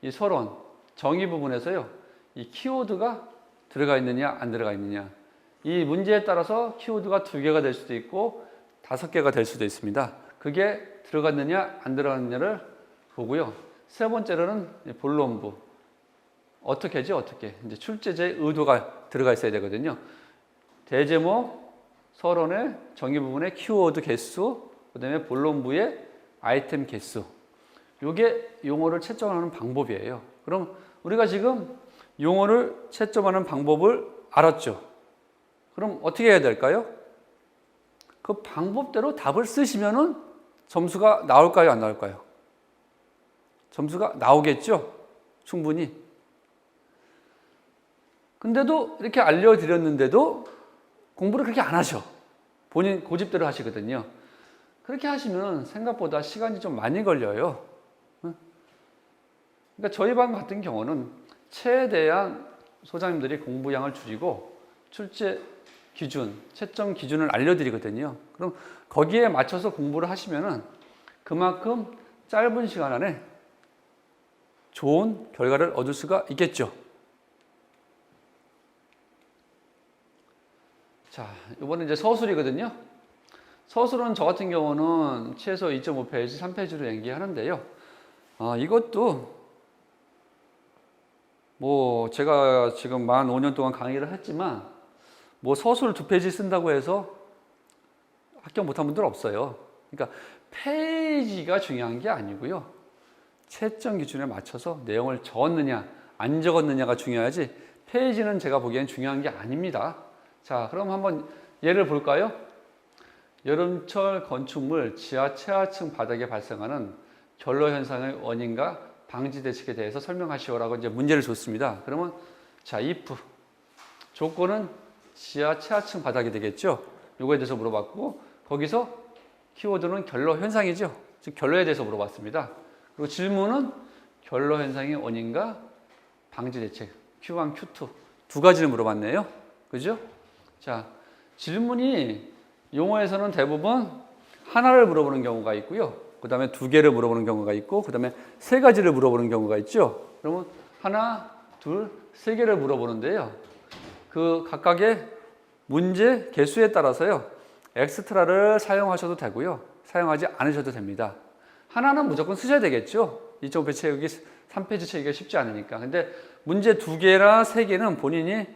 이 서론, 정의 부분에서요, 이 키워드가 들어가 있느냐, 안 들어가 있느냐. 이 문제에 따라서 키워드가 2개가 될 수도 있고 5개가 될 수도 있습니다. 그게 들어갔느냐, 안 들어갔느냐를 보고요. 세 번째로는 본론부. 어떻게 하지? 어떻게? 이제 출제자의 의도가 들어가 있어야 되거든요. 대제목, 서론의 정의 부분의 키워드 개수, 그 다음에 본론부의 아이템 개수. 이게 용어를 채점하는 방법이에요. 그럼 우리가 지금 용어를 채점하는 방법을 알았죠. 그럼 어떻게 해야 될까요? 그 방법대로 답을 쓰시면은 점수가 나올까요, 안 나올까요? 점수가 나오겠죠? 충분히. 근데도 이렇게 알려드렸는데도 공부를 그렇게 안 하셔. 본인 고집대로 하시거든요. 그렇게 하시면 생각보다 시간이 좀 많이 걸려요. 그러니까 저희 반 같은 경우는 최대한 소장님들이 공부량을 줄이고 출제 기준, 채점 기준을 알려드리거든요. 그럼 거기에 맞춰서 공부를 하시면은 그만큼 짧은 시간 안에 좋은 결과를 얻을 수가 있겠죠. 자, 이번에 이제 서술이거든요. 서술은 저 같은 경우는 최소 2.5페이지, 3페이지로 연기하는데요. 이것도 뭐 제가 지금 만 5년 동안 강의를 했지만 뭐 서술 2페이지 쓴다고 해서 합격 못한 분들 없어요. 그러니까 페이지가 중요한 게 아니고요, 채점 기준에 맞춰서 내용을 적었느냐 안 적었느냐가 중요하지 페이지는 제가 보기엔 중요한 게 아닙니다. 자, 그럼 한번 예를 볼까요? 여름철 건축물 지하 최하층 바닥에 발생하는 결로 현상의 원인과 방지 대책에 대해서 설명하시오라고 이제 문제를 줬습니다. 그러면 자, if 조건은 지하 최하층 바닥이 되겠죠. 요거에 대해서 물어봤고, 거기서 키워드는 결로 현상이죠. 즉 결로에 대해서 물어봤습니다. 그리고 질문은 결로 현상의 원인과 방지 대책 Q1, Q2 두 가지를 물어봤네요. 그죠? 자, 질문이 용어에서는 대부분 하나를 물어보는 경우가 있고요. 그 다음에 두 개를 물어보는 경우가 있고, 그 다음에 세 가지를 물어보는 경우가 있죠. 그러면 하나, 둘, 세 개를 물어보는데요. 그 각각의 문제 개수에 따라서요. 엑스트라를 사용하셔도 되고요. 사용하지 않으셔도 됩니다. 하나는 무조건 쓰셔야 되겠죠. 2.5페이지 채우기 3페이지 채우기가 쉽지 않으니까. 근데 문제 두 개나 세 개는 본인이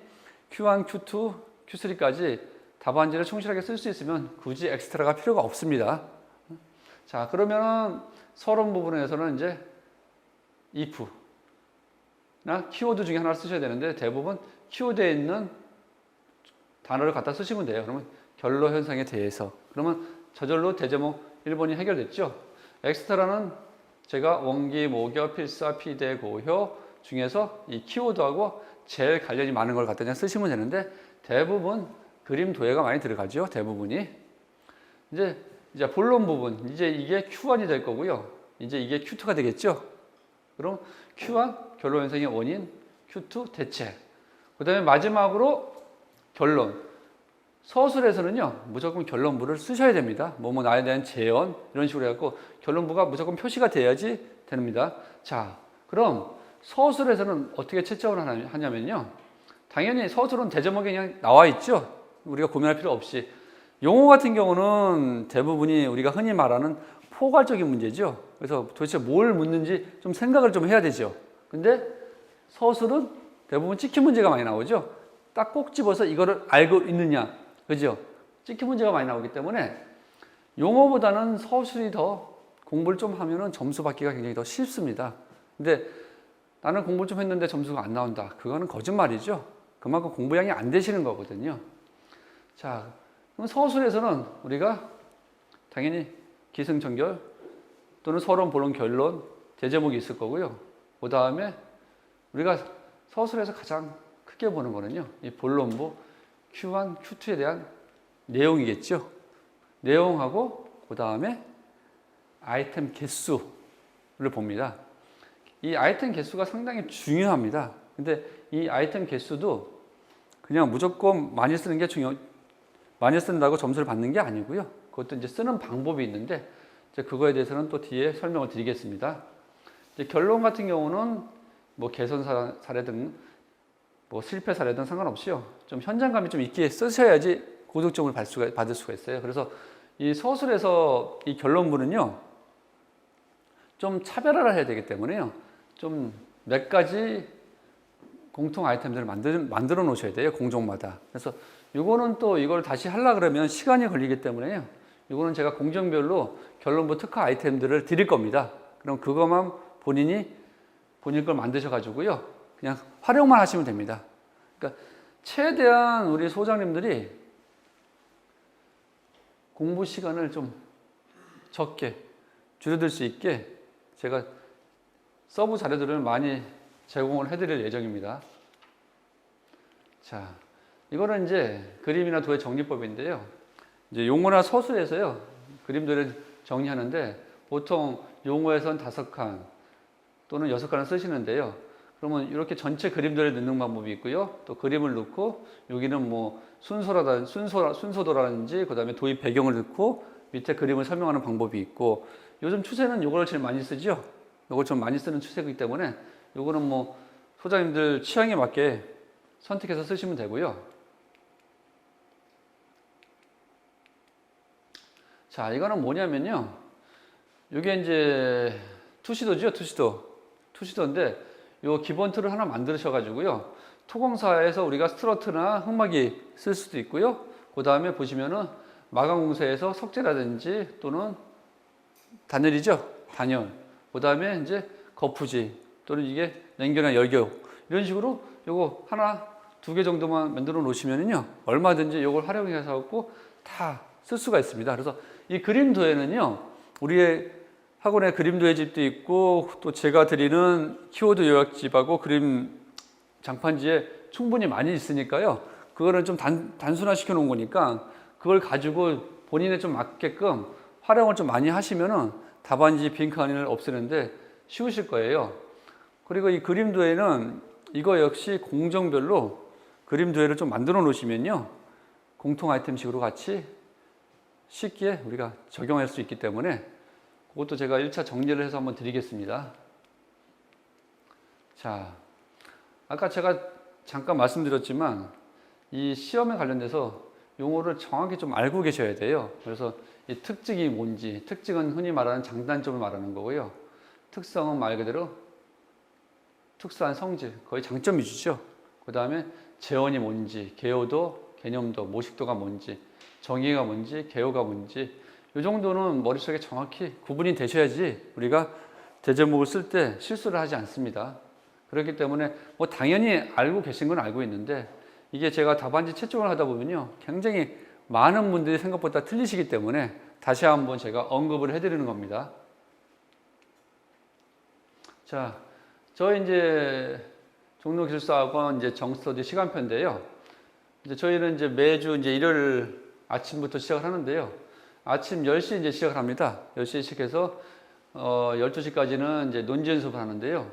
Q1, Q2, Q3까지 답안지를 충실하게 쓸 수 있으면 굳이 엑스트라가 필요가 없습니다. 자, 그러면 서론 부분에서는 이제 if나 키워드 중에 하나를 쓰셔야 되는데 대부분 키워드에 있는 단어를 갖다 쓰시면 돼요. 그러면 결로 현상에 대해서. 그러면 저절로 대제목 1번이 해결됐죠. 엑스트라는 제가 원기, 모교, 필사, 피대, 고효 중에서 이 키워드하고 제일 관련이 많은 걸 갖다 그냥 쓰시면 되는데 대부분 그림 도예가 많이 들어가죠. 대부분이. 이제 본론 부분. 이제 이게 Q1이 될 거고요. 이제 이게 Q2가 되겠죠. 그럼 Q1 결로 현상의 원인, Q2 대책. 그 다음에 마지막으로 결론. 서술에서는요, 무조건 결론부를 쓰셔야 됩니다. 뭐뭐 나에 대한 재현, 이런 식으로 해갖고 결론부가 무조건 표시가 돼야지 됩니다. 자, 그럼 서술에서는 어떻게 채점을 하냐면요. 당연히 서술은 대제목에 그냥 나와 있죠. 우리가 고민할 필요 없이. 용어 같은 경우는 대부분이 우리가 흔히 말하는 포괄적인 문제죠. 그래서 도대체 뭘 묻는지 좀 생각을 좀 해야 되죠. 근데 서술은 대부분 찍힌 문제가 많이 나오죠. 딱 꼭 집어서 이거를 알고 있느냐. 그죠? 찍힌 문제가 많이 나오기 때문에 용어보다는 서술이 더 공부를 좀 하면은 점수 받기가 굉장히 더 쉽습니다. 근데 나는 공부를 좀 했는데 점수가 안 나온다. 그거는 거짓말이죠. 그만큼 공부량이 안 되시는 거거든요. 자, 그럼 서술에서는 우리가 당연히 기승전결 또는 서론, 본론, 결론, 대제목이 있을 거고요. 그 다음에 우리가 서술에서 가장 크게 보는 거는요. 이 본론부 Q1, Q2에 대한 내용이겠죠. 내용하고 그 다음에 아이템 개수를 봅니다. 이 아이템 개수가 상당히 중요합니다. 근데 이 아이템 개수도 그냥 무조건 많이 쓰는 게 많이 쓴다고 점수를 받는 게 아니고요. 그것도 이제 쓰는 방법이 있는데 이제 그거에 대해서는 또 뒤에 설명을 드리겠습니다. 이제 결론 같은 경우는 뭐 개선 사례든 뭐 실패 사례든 상관없이요. 좀 현장감이 좀 있게 쓰셔야지 고득점을 받을 수가 있어요. 그래서 이 서술에서 이 결론부는요. 좀 차별화를 해야 되기 때문에요. 좀 몇 가지 공통 아이템들을 만들어 놓으셔야 돼요. 공종마다. 그래서 이거는 또 이걸 다시 하려고 그러면 시간이 걸리기 때문에요. 이거는 제가 공정별로 결론부 특화 아이템들을 드릴 겁니다. 그럼 그것만 본인 걸 만드셔 가지고요. 그냥 활용만 하시면 됩니다. 그러니까 최대한 우리 소장님들이 공부 시간을 좀 적게 줄여들 수 있게 제가 서브 자료들을 많이 제공을 해드릴 예정입니다. 자, 이거는 이제 그림이나 도의 정리법인데요. 이제 용어나 서술에서요, 그림들을 정리하는데 보통 용어에선 5칸 또는 6칸을 쓰시는데요. 그러면 이렇게 전체 그림들을 넣는 방법이 있고요. 또 그림을 넣고 여기는 뭐 순서도라든지 그 다음에 도입 배경을 넣고 밑에 그림을 설명하는 방법이 있고 요즘 추세는 이걸 제일 많이 쓰죠. 이걸 좀 많이 쓰는 추세이기 때문에 이거는 뭐 소장님들 취향에 맞게 선택해서 쓰시면 되고요. 자, 이거는 뭐냐면요. 이게 이제 투시도죠, 투시도인데 요 기본 틀을 하나 만드셔가지고요. 토공사에서 우리가 스트러트나 흑막이 쓸 수도 있고요. 그 다음에 보시면은 마감공사에서 석재라든지 또는 단열이죠, 단열. 그 다음에 이제 거푸지 또는 이게 냉겨나 열교 이런 식으로 요거 하나, 2개 정도만 만들어 놓으시면은요. 얼마든지 요걸 활용해서 갖고 다 쓸 수가 있습니다. 그래서 이 그림도에는요. 우리의 학원에 그림도예 집도 있고 또 제가 드리는 키워드 요약집하고 그림 장판지에 충분히 많이 있으니까요. 그거는 좀 단순화 시켜 놓은 거니까 그걸 가지고 본인에 좀 맞게끔 활용을 좀 많이 하시면은 답안지 빈칸을 없애는데 쉬우실 거예요. 그리고 이 그림도에는 이거 역시 공정별로 그림도에를 좀 만들어 놓으시면요, 공통 아이템식으로 같이 쉽게 우리가 적용할 수 있기 때문에 그것도 제가 1차 정리를 해서 한번 드리겠습니다. 자, 아까 제가 잠깐 말씀드렸지만 이 시험에 관련돼서 용어를 정확히 좀 알고 계셔야 돼요. 그래서 이 특징이 뭔지, 특징은 흔히 말하는 장단점을 말하는 거고요. 특성은 말 그대로 특수한 성질, 거의 장점 위주죠. 그 다음에 재원이 뭔지, 개요도, 개념도, 모식도가 뭔지, 정의가 뭔지, 개요가 뭔지, 이 정도는 머릿속에 정확히 구분이 되셔야지 우리가 대제목을 쓸 때 실수를 하지 않습니다. 그렇기 때문에 뭐 당연히 알고 계신 건 알고 있는데 이게 제가 답안지 채점을 하다 보면요, 굉장히 많은 분들이 생각보다 틀리시기 때문에 다시 한번 제가 언급을 해드리는 겁니다. 자, 저희 이제 종로기술사학원 이제 정스터디 시간표인데요. 이제 저희는 이제 매주 이제 일요일 아침부터 시작을 하는데요. 아침 10시 이제 시작을 합니다. 10시에 시작해서 12시까지는 이제 논지 연습을 하는데요.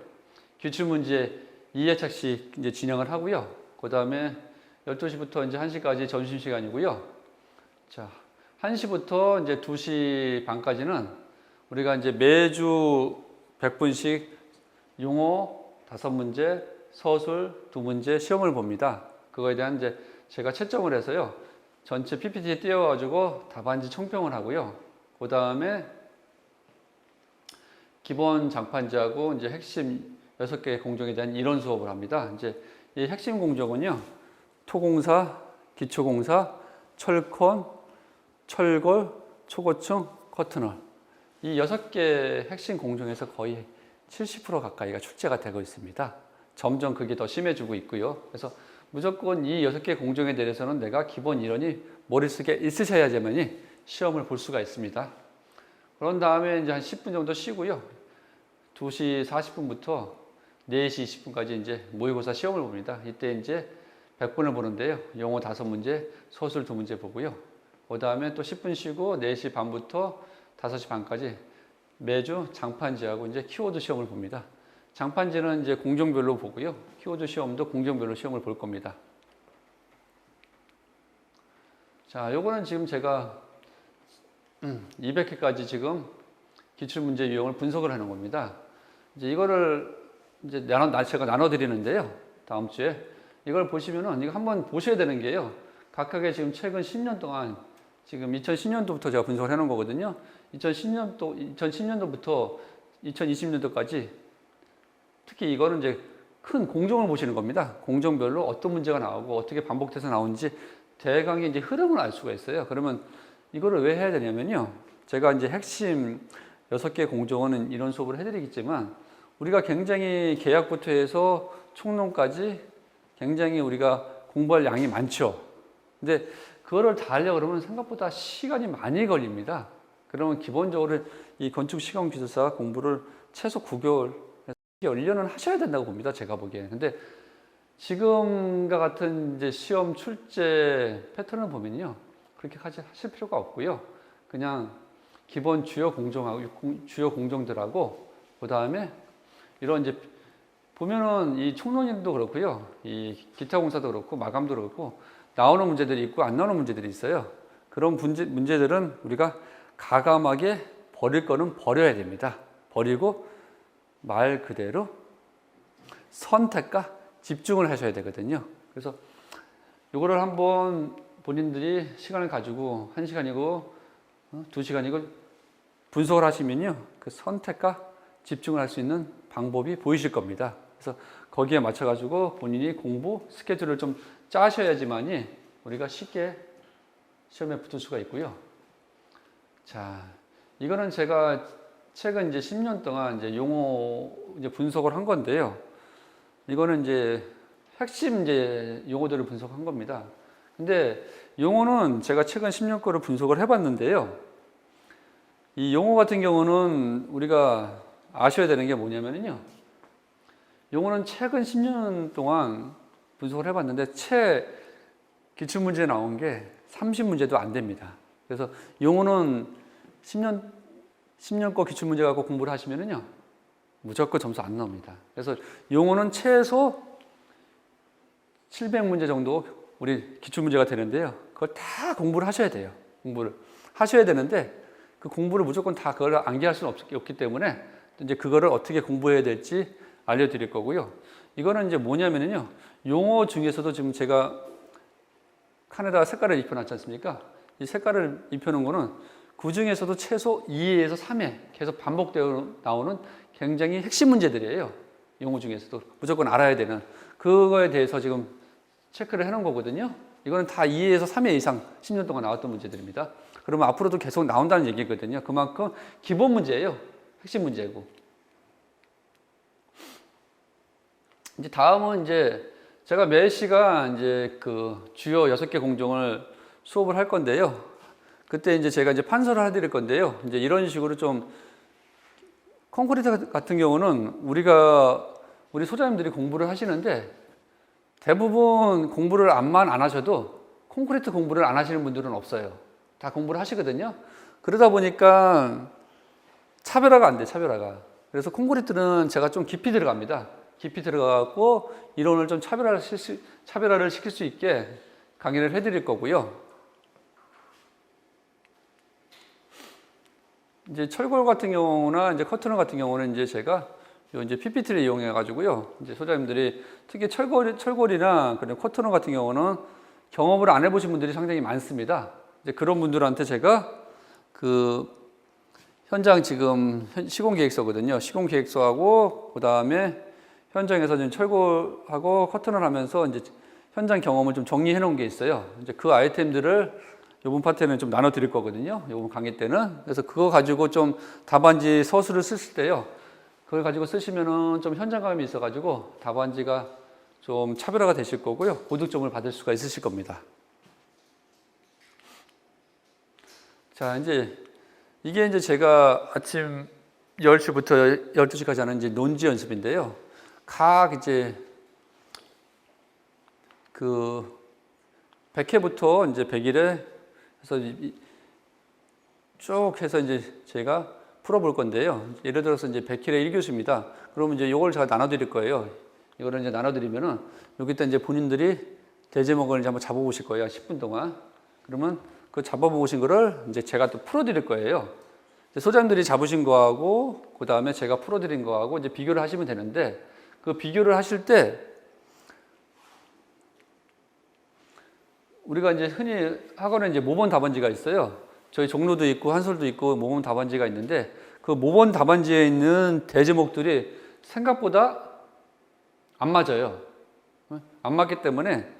기출문제 2회차씩 이제 진행을 하고요. 그 다음에 12시부터 이제 1시까지 점심시간이고요. 자, 1시부터 이제 2시 반까지는 우리가 이제 매주 100분씩 용어 5문제, 서술 2문제 시험을 봅니다. 그거에 대한 이제 제가 채점을 해서요, 전체 PPT에 띄워가지고 답안지 총평을 하고요. 그 다음에 기본 장판지하고 이제 핵심 6개 공정에 대한 이론 수업을 합니다. 이제 이 핵심 공정은요, 토공사, 기초공사, 철콘, 철골, 초고층, 커트널. 이 6개 핵심 공정에서 거의 70% 가까이가 출제가 되고 있습니다. 점점 그게 더 심해지고 있고요. 그래서 무조건 이 6개 공정에 대해서는 내가 기본 이론이 머릿속에 있으셔야지만이 시험을 볼 수가 있습니다. 그런 다음에 이제 한 10분 정도 쉬고요. 2시 40분부터 4시 20분까지 이제 모의고사 시험을 봅니다. 이때 이제 100분을 보는데요. 영어 5문제, 서술 2문제 보고요. 그 다음에 또 10분 쉬고 4시 반부터 5시 반까지 매주 장판지하고 이제 키워드 시험을 봅니다. 장판지는 이제 공정별로 보고요. 키워드 시험도 공정별로 시험을 볼 겁니다. 자, 요거는 지금 제가 200회까지 지금 기출문제 유형을 분석을 하는 겁니다. 이제 이거를 이제 제가 나눠드리는데요. 다음 주에 이걸 보시면은 이거 한번 보셔야 되는 게요. 각각의 지금 최근 10년 동안 지금 2010년도부터 제가 분석을 해놓은 거거든요. 2010년도부터 2020년도까지 특히 이거는 이제 큰 공정을 보시는 겁니다. 공정별로 어떤 문제가 나오고 어떻게 반복돼서 나오는지 대강의 이제 흐름을 알 수가 있어요. 그러면 이거를 왜 해야 되냐면요. 제가 이제 핵심 6개 공정은 이런 수업을 해드리겠지만 우리가 굉장히 계약부터 해서 총론까지 굉장히 우리가 공부할 양이 많죠. 근데 그거를 다 하려고 그러면 생각보다 시간이 많이 걸립니다. 그러면 기본적으로 이 건축시공기술사 공부를 최소 9개월, 1년은 하셔야 된다고 봅니다. 제가 보기에는. 근데 지금과 같은 이제 시험 출제 패턴을 보면요, 그렇게 하실 필요가 없고요. 그냥 기본 주요 공정들하고 그 다음에 이런 이제 보면은 이 총론도 그렇고요, 이 기타 공사도 그렇고 마감도 그렇고 나오는 문제들이 있고 안 나오는 문제들이 있어요. 그런 문제들은 우리가 가감하게 버릴 거는 버려야 됩니다. 버리고 말 그대로 선택과 집중을 하셔야 되거든요. 그래서 이거를 한번 본인들이 시간을 가지고 1시간이고 2시간이고 분석을 하시면요, 그 선택과 집중을 할 수 있는 방법이 보이실 겁니다. 그래서 거기에 맞춰 가지고 본인이 공부 스케줄을 좀 짜셔야지만이 우리가 쉽게 시험에 붙을 수가 있고요. 자, 이거는 제가 최근 이제 10년 동안 이제 용어 이제 분석을 한 건데요. 이거는 이제 핵심 이제 용어들을 분석한 겁니다. 근데 용어는 제가 최근 10년 거를 분석을 해봤는데요. 이 용어 같은 경우는 우리가 아셔야 되는 게 뭐냐면요. 용어는 최근 10년 동안 분석을 해봤는데 기출문제에 나온 게 30문제도 안 됩니다. 그래서 영어는 10년 거 기출문제 갖고 공부를 하시면은요, 무조건 점수 안 나옵니다. 그래서 영어는 최소 700문제 정도 우리 기출문제가 되는데요. 그걸 다 공부를 하셔야 돼요. 공부를 하셔야 되는데 그 공부를 무조건 다 그걸 암기할 수는 없기 때문에 이제 그거를 어떻게 공부해야 될지 알려드릴 거고요. 이거는 이제 뭐냐면요, 용어 중에서도 지금 제가 칸에다가 색깔을 입혀놨지 않습니까? 이 색깔을 입혀놓은 거는 그 중에서도 최소 2회에서 3회 계속 반복되어 나오는 굉장히 핵심 문제들이에요. 용어 중에서도 무조건 알아야 되는 그거에 대해서 지금 체크를 해놓은 거거든요. 이거는 다 2회에서 3회 이상 10년 동안 나왔던 문제들입니다. 그러면 앞으로도 계속 나온다는 얘기거든요. 그만큼 기본 문제예요. 핵심 문제고. 이제 다음은 이제 제가 매 시간 이제 그 주요 6개 공정을 수업을 할 건데요. 그때 이제 제가 이제 판서를 해드릴 건데요. 이제 이런 식으로 좀 콘크리트 같은 경우는 우리 소장님들이 공부를 하시는데 대부분 공부를 안 하셔도 콘크리트 공부를 안 하시는 분들은 없어요. 다 공부를 하시거든요. 그러다 보니까 차별화가 안 돼, 차별화가. 그래서 콘크리트는 제가 좀 깊이 들어갑니다. 깊이 들어가고 이론을 좀 차별화를 시킬 수 있게 강의를 해드릴 거고요. 이제 철골 같은 경우나 이제 커트너 같은 경우는 이제 제가 이제 PPT를 이용해 가지고요. 이제 소장님들이 특히 철골이나 그런 커트너 같은 경우는 경험을 안 해보신 분들이 상당히 많습니다. 이제 그런 분들한테 제가 그 현장 지금 시공계획서거든요. 시공계획서하고 그 다음에 현장에서 지금 철골하고 커튼을 하면서 이제 현장 경험을 좀 정리해 놓은 게 있어요. 이제 그 아이템들을 이번 파트에는 좀 나눠 드릴 거거든요. 이번 강의 때는. 그래서 그거 가지고 좀 답안지 서술을 쓰실 때요. 그걸 가지고 쓰시면은 좀 현장감이 있어 가지고 답안지가 좀 차별화가 되실 거고요. 고득점을 받을 수가 있으실 겁니다. 자, 이게 이제 제가 아침 10시부터 12시까지 하는 이제 논지 연습인데요. 각 이제 그 100회부터 이제 100일에 해서 쭉 해서 이제 제가 풀어볼 건데요. 예를 들어서 이제 100일에 1교시입니다. 그러면 이제 이걸 제가 나눠드릴 거예요. 이거를 이제 나눠드리면은 여기다 이제 본인들이 대제목을 이제 한번 잡아보실 거예요. 10분 동안. 그러면 그 잡아보신 거를 이제 제가 또 풀어드릴 거예요. 소장님들이 잡으신 거하고 그 다음에 제가 풀어드린 거하고 이제 비교를 하시면 되는데 그 비교를 하실 때 우리가 이제 흔히 학원에 이제 모범 답안지가 있어요. 저희 종로도 있고 한솔도 있고 모범 답안지가 있는데 그 모범 답안지에 있는 대제목들이 생각보다 안 맞아요. 안 맞기 때문에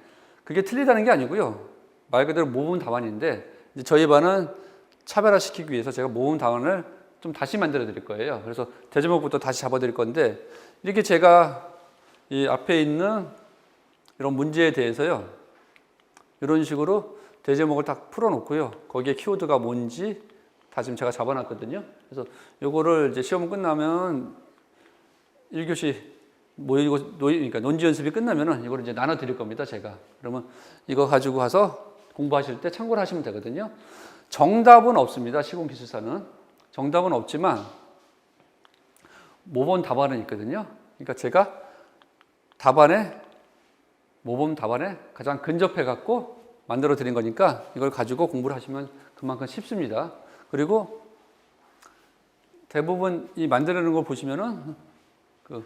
그게 틀리다는 게 아니고요. 말 그대로 모범 답안인데 이제 저희 반은 차별화시키기 위해서 제가 모범 답안을 좀 다시 만들어 드릴 거예요. 그래서 대제목부터 다시 잡아 드릴 건데 이렇게 제가 이 앞에 있는 이런 문제에 대해서요. 이런 식으로 대제목을 딱 풀어 놓고요. 거기에 키워드가 뭔지 다 지금 제가 잡아 놨거든요. 그래서 요거를 이제 시험 끝나면 1교시 그러니까 논지 연습이 끝나면은 이걸 이제 나눠 드릴 겁니다, 제가. 그러면 이거 가지고 가서 공부하실 때 참고를 하시면 되거든요. 정답은 없습니다, 시공기술사는. 정답은 없지만 모범 답안은 있거든요. 그러니까 제가 모범 답안에 가장 근접해 갖고 만들어 드린 거니까 이걸 가지고 공부를 하시면 그만큼 쉽습니다. 그리고 대부분 이 만들어내는 걸 보시면은 그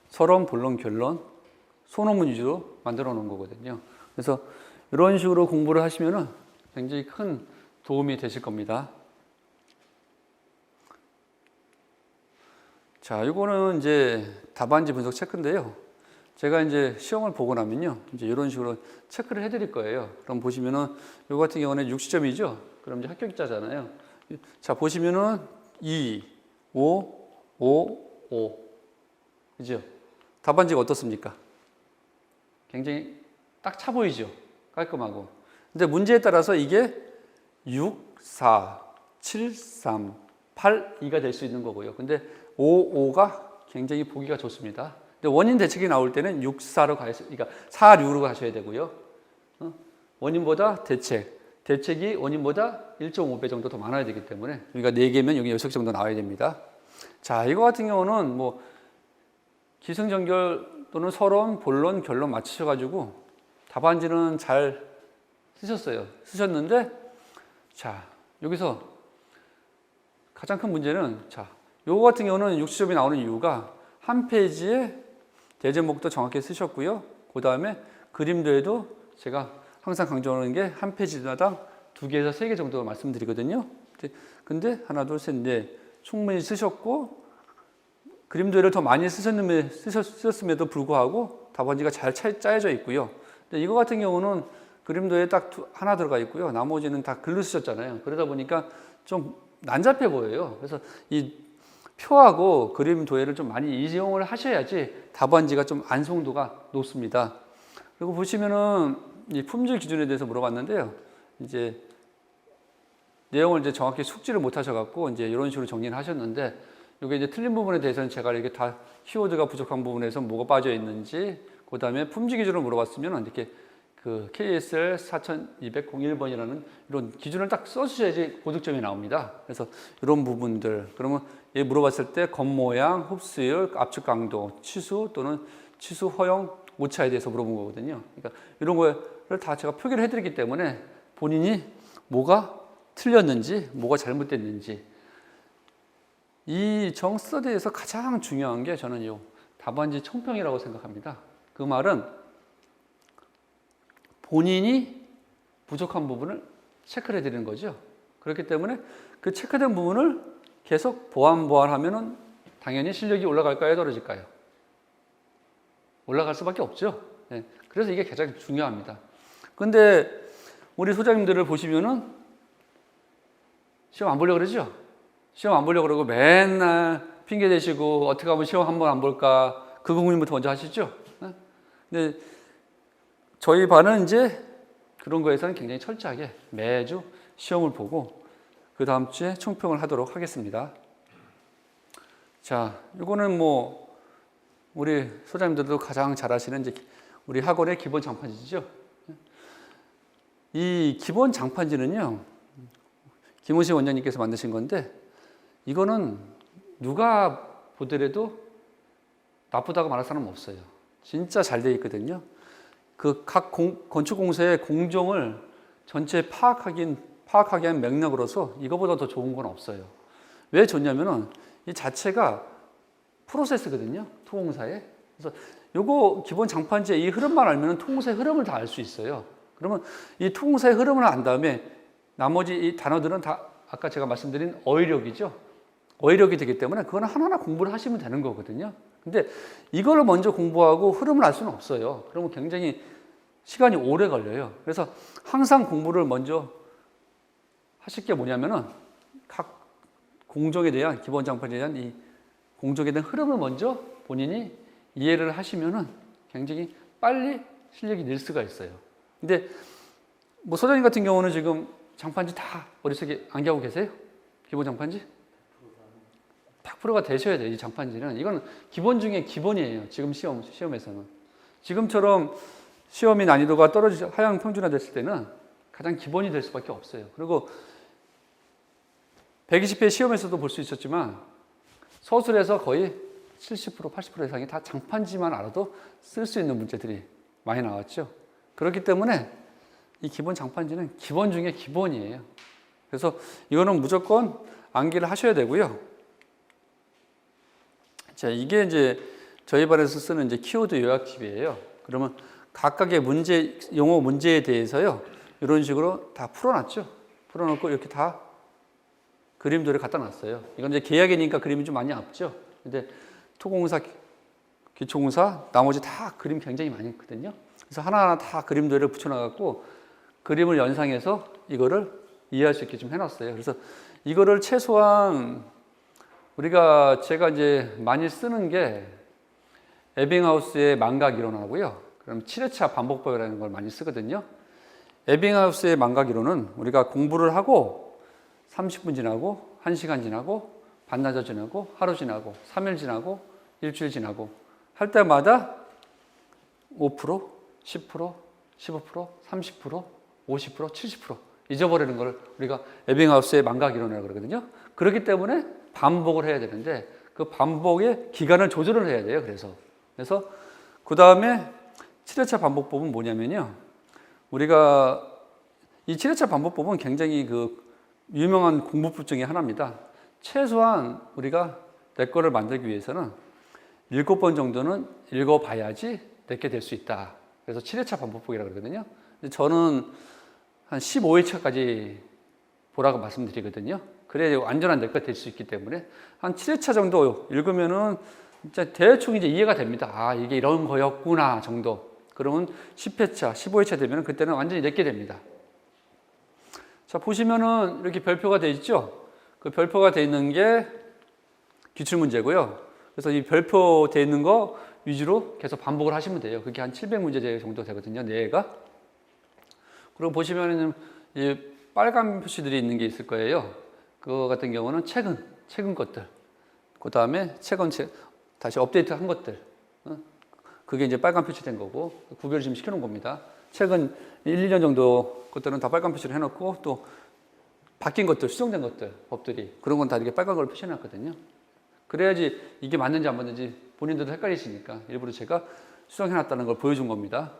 서론, 본론, 결론, 소논문 위주로 만들어 놓은 거거든요. 그래서 이런 식으로 공부를 하시면은 굉장히 큰 도움이 되실 겁니다. 자, 이거는 이제 답안지 분석 체크인데요. 제가 이제 시험을 보고 나면요. 이제 이런 식으로 체크를 해 드릴 거예요. 그럼 보시면은 이거 같은 경우는 60점이죠. 그럼 이제 합격자잖아요. 자, 보시면은 2, 5, 5, 5. 그죠? 답안지가 어떻습니까? 굉장히 딱 차 보이죠? 깔끔하고. 근데 문제에 따라서 이게 6, 4, 7, 3, 8, 2가 될 수 있는 거고요. 근데 5, 5가 굉장히 보기가 좋습니다. 근데 원인 대책이 나올 때는 6, 4로 그러니까 4, 6로 가셔야 되고요. 원인보다 대책. 대책이 원인보다 1.5배 정도 더 많아야 되기 때문에 우리가 4개면 여기 6개 정도 나와야 됩니다. 자, 이거 같은 경우는 뭐 기승전결 또는 서론, 본론, 결론 맞추셔가지고 답안지는 잘 쓰셨는데, 자, 여기서 가장 큰 문제는, 자, 요거 같은 경우는 60점이 나오는 이유가 한 페이지에 대제목도 정확히 쓰셨고요. 그 다음에 그림도에도 제가 항상 강조하는 게 한 페이지마다 2개에서 3개 정도 말씀드리거든요. 근데 하나, 둘, 셋, 넷 충분히 쓰셨고, 그림도를 더 많이 쓰셨음에도 불구하고 답안지가 잘 짜여져 있고요. 근데 이거 같은 경우는 그림도에 딱 하나 들어가 있고요. 나머지는 다 글로 쓰셨잖아요. 그러다 보니까 좀 난잡해 보여요. 그래서 이 표하고 그림 도예를 좀 많이 이용을 하셔야지 답안지가 좀 완성도가 높습니다. 그리고 보시면은 이 품질 기준에 대해서 물어봤는데요. 이제 내용을 이제 정확히 숙지를 못 하셔갖고 이제 이런 식으로 정리를 하셨는데, 이게 이제 틀린 부분에 대해서는 제가 이렇게 다 키워드가 부족한 부분에서 뭐가 빠져 있는지, 그 다음에 품질 기준을 물어봤으면 이렇게 그 KSL 4201번이라는 이런 기준을 딱 써주셔야지 고득점이 나옵니다. 그래서 이런 부분들, 그러면 얘 물어봤을 때 겉모양, 흡수율, 압축 강도, 치수 또는 치수 허용, 오차에 대해서 물어본 거거든요. 그러니까 이런 거를 다 제가 표기를 해드리기 때문에 본인이 뭐가 틀렸는지, 뭐가 잘못됐는지, 이 정스터디에서 가장 중요한 게 저는 이 답안지 총평이라고 생각합니다. 그 말은 본인이 부족한 부분을 체크를 해드리는 거죠. 그렇기 때문에 그 체크된 부분을 계속 보완하면은 당연히 실력이 올라갈까요, 떨어질까요? 올라갈 수밖에 없죠. 네. 그래서 이게 가장 중요합니다. 근데 우리 소장님들을 보시면은 시험 안 보려고 그러죠? 시험 안 보려고 그러고 맨날 핑계 대시고 어떻게 하면 시험 한번 안 볼까, 그 고민부터 먼저 하시죠. 네. 근데 저희 반은 이제 그런 거에서는 굉장히 철저하게 매주 시험을 보고 그 다음 주에 총평을 하도록 하겠습니다. 자, 이거는 뭐 우리 소장님들도 가장 잘 아시는 이제 우리 학원의 기본 장판지죠. 이 기본 장판지는요, 김우식 원장님께서 만드신 건데, 이거는 누가 보더라도 나쁘다고 말할 사람은 없어요. 진짜 잘 되어 있거든요. 그 각 건축공사의 공정을 전체 파악하게 한 맥락으로서 이거보다 더 좋은 건 없어요. 왜 좋냐면은 이 자체가 프로세스거든요. 토공사에. 그래서 요거 기본 장판지의 이 흐름만 알면 토공사의 흐름을 다 알 수 있어요. 그러면 이 토공사의 흐름을 안 다음에 나머지 이 단어들은 다 아까 제가 말씀드린 어휘력이죠. 어휘력이 되기 때문에 그거는 하나하나 공부를 하시면 되는 거거든요. 근데 이거를 먼저 공부하고 흐름을 알 수는 없어요. 그러면 굉장히 시간이 오래 걸려요. 그래서 항상 공부를 먼저 하실 게 뭐냐면은 각 공정에 대한 기본 장판에 대한 이 공정에 대한 흐름을 먼저 본인이 이해를 하시면은 굉장히 빨리 실력이 늘 수가 있어요. 근데 뭐 소장님 같은 경우는 지금 장판지 다 머릿속에 암기하고 계세요? 기본 장판지? 100%가 되셔야 돼요. 이 장판지는. 이건 기본 중에 기본이에요. 지금 시험에서는. 지금처럼 시험이 난이도가 하향 평준화 됐을 때는 가장 기본이 될 수밖에 없어요. 그리고 120회 시험에서도 볼 수 있었지만 서술에서 거의 70%, 80% 이상이 다 장판지만 알아도 쓸 수 있는 문제들이 많이 나왔죠. 그렇기 때문에 이 기본 장판지는 기본 중에 기본이에요. 그래서 이거는 무조건 암기를 하셔야 되고요. 자, 이게 이제 저희 반에서 쓰는 이제 키워드 요약집이에요. 그러면 각각의 용어 문제에 대해서요, 이런 식으로 다 풀어놨죠. 풀어놓고 이렇게 다 그림들을 갖다 놨어요. 이건 이제 계약이니까 그림이 좀 많이 앞죠. 근데 토공사, 기초공사, 나머지 다 그림 굉장히 많이 있거든요. 그래서 하나하나 다 그림들을 붙여놔갖고 그림을 연상해서 이거를 이해할 수 있게 좀 해놨어요. 그래서 이거를 최소한 제가 이제 많이 쓰는 게 에빙하우스의 망각 이론하고요. 그럼 7회차 반복법이라는 걸 많이 쓰거든요. 에빙하우스의 망각 이론은 우리가 공부를 하고 30분 지나고 1시간 지나고 반나절 지나고 하루 지나고 3일 지나고 일주일 지나고 할 때마다 5%, 10%, 15%, 30%, 50%, 70% 잊어버리는 걸 우리가 에빙하우스의 망각 이론이라고 그러거든요. 그렇기 때문에 반복을 해야 되는데 그 반복의 기간을 조절을 해야 돼요. 그래서 그 다음에 7회차 반복법은 뭐냐면요. 우리가 이 7회차 반복법은 굉장히 그 유명한 공부법 중에 하나입니다. 최소한 우리가 내 거를 만들기 위해서는 7번 정도는 읽어봐야지 내게 될 수 있다. 그래서 7회차 반복법이라고 그러거든요. 근데 저는 한 15회차까지 보라고 말씀드리거든요. 그래야 완전한 내 거 될 수 있기 때문에 한 7회차 정도 읽으면은 진짜 대충 이제 이해가 됩니다. 아, 이게 이런 거였구나 정도. 그러면 10회차, 15회차 되면 그때는 완전히 내게 됩니다. 자, 보시면은 이렇게 별표가 되어 있죠? 그 별표가 되어 있는 게 기출문제고요. 그래서 이 별표 되어 있는 거 위주로 계속 반복을 하시면 돼요. 그게 한 700문제 정도 되거든요. 네 개가. 그리고 보시면은 이 빨간 표시들이 있는 게 있을 거예요. 그거 같은 경우는 최근 것들. 그 다음에 최근 다시 업데이트 한 것들. 그게 이제 빨간 표시된 거고, 구별을 지금 시켜놓은 겁니다. 최근 1, 2년 정도 것들은 다 빨간 표시를 해놓고, 또 바뀐 것들, 수정된 것들, 법들이. 그런 건 다 이렇게 빨간 걸 표시해놨거든요. 그래야지 이게 맞는지 안 맞는지 본인들도 헷갈리시니까 일부러 제가 수정해놨다는 걸 보여준 겁니다.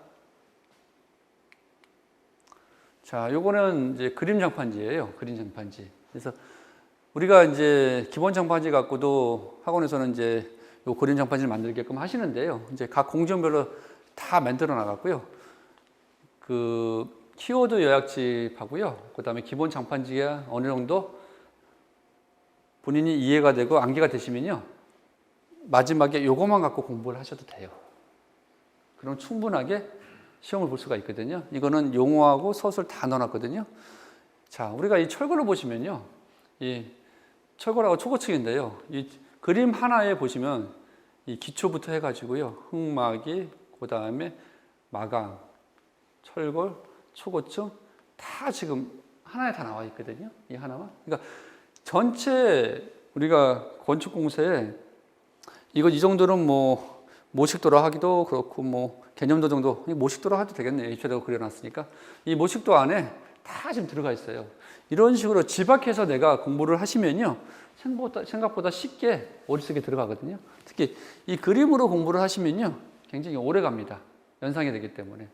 자, 요거는 이제 그림 장판지예요. 그림 장판지. 그래서 우리가 이제 기본 장판지 갖고도 학원에서는 이제 요 그림 장판지를 만들게끔 하시는데요. 이제 각 공정별로 다 만들어 나갔고요. 그 키워드 요약집하고요. 그 다음에 기본 장판지가 어느 정도 본인이 이해가 되고 암기가 되시면요. 마지막에 요것만 갖고 공부를 하셔도 돼요. 그럼 충분하게 시험을 볼 수가 있거든요. 이거는 용어하고 서술 다 넣어놨거든요. 자, 우리가 이 철거를 보시면요. 이 철거라고 초고층인데요. 이 그림 하나에 보시면 이 기초부터 해가지고요. 흙막이, 그 다음에 마감, 철골, 초고층 다 지금 하나에 다 나와 있거든요. 이 하나만. 그러니까 전체 우리가 건축 공사에 이거 이 정도는 뭐 모식도로 하기도 그렇고 뭐 개념도 정도 모식도로 해도 되겠네요. 입체적으로 그려놨으니까 이 모식도 안에 다 지금 들어가 있어요. 이런 식으로 집약해서 내가 공부를 하시면요. 생각보다 쉽게 머릿속에 들어가거든요. 특히 이 그림으로 공부를 하시면요. 굉장히 오래 갑니다. 연상이 되기 때문에.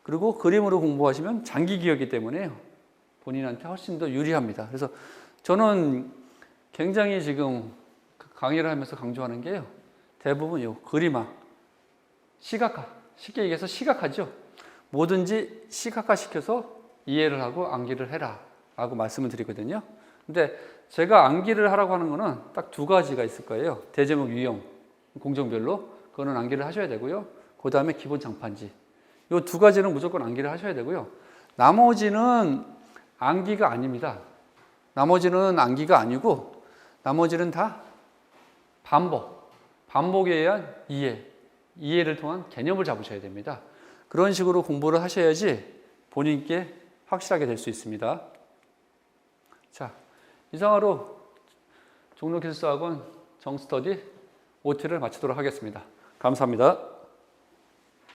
그리고 그림으로 공부하시면 장기 기억이기 때문에 본인한테 훨씬 더 유리합니다. 그래서 저는 굉장히 지금 강의를 하면서 강조하는 게요. 대부분 요 그림화, 시각화, 쉽게 얘기해서 시각화죠. 뭐든지 시각화 시켜서 이해를 하고 암기를 해라 라고 말씀을 드리거든요. 근데 제가 암기를 하라고 하는 거는 딱 두 가지가 있을 거예요. 대제목 유형, 공정별로. 그거는 암기를 하셔야 되고요. 그 다음에 기본 장판지. 이 두 가지는 무조건 암기를 하셔야 되고요. 나머지는 암기가 아닙니다. 나머지는 암기가 아니고 나머지는 다 반복에 의한 이해를 통한 개념을 잡으셔야 됩니다. 그런 식으로 공부를 하셔야지 본인께 확실하게 될 수 있습니다. 자, 이상으로 종로기술사학원 정스터디 OT를 마치도록 하겠습니다. 감사합니다.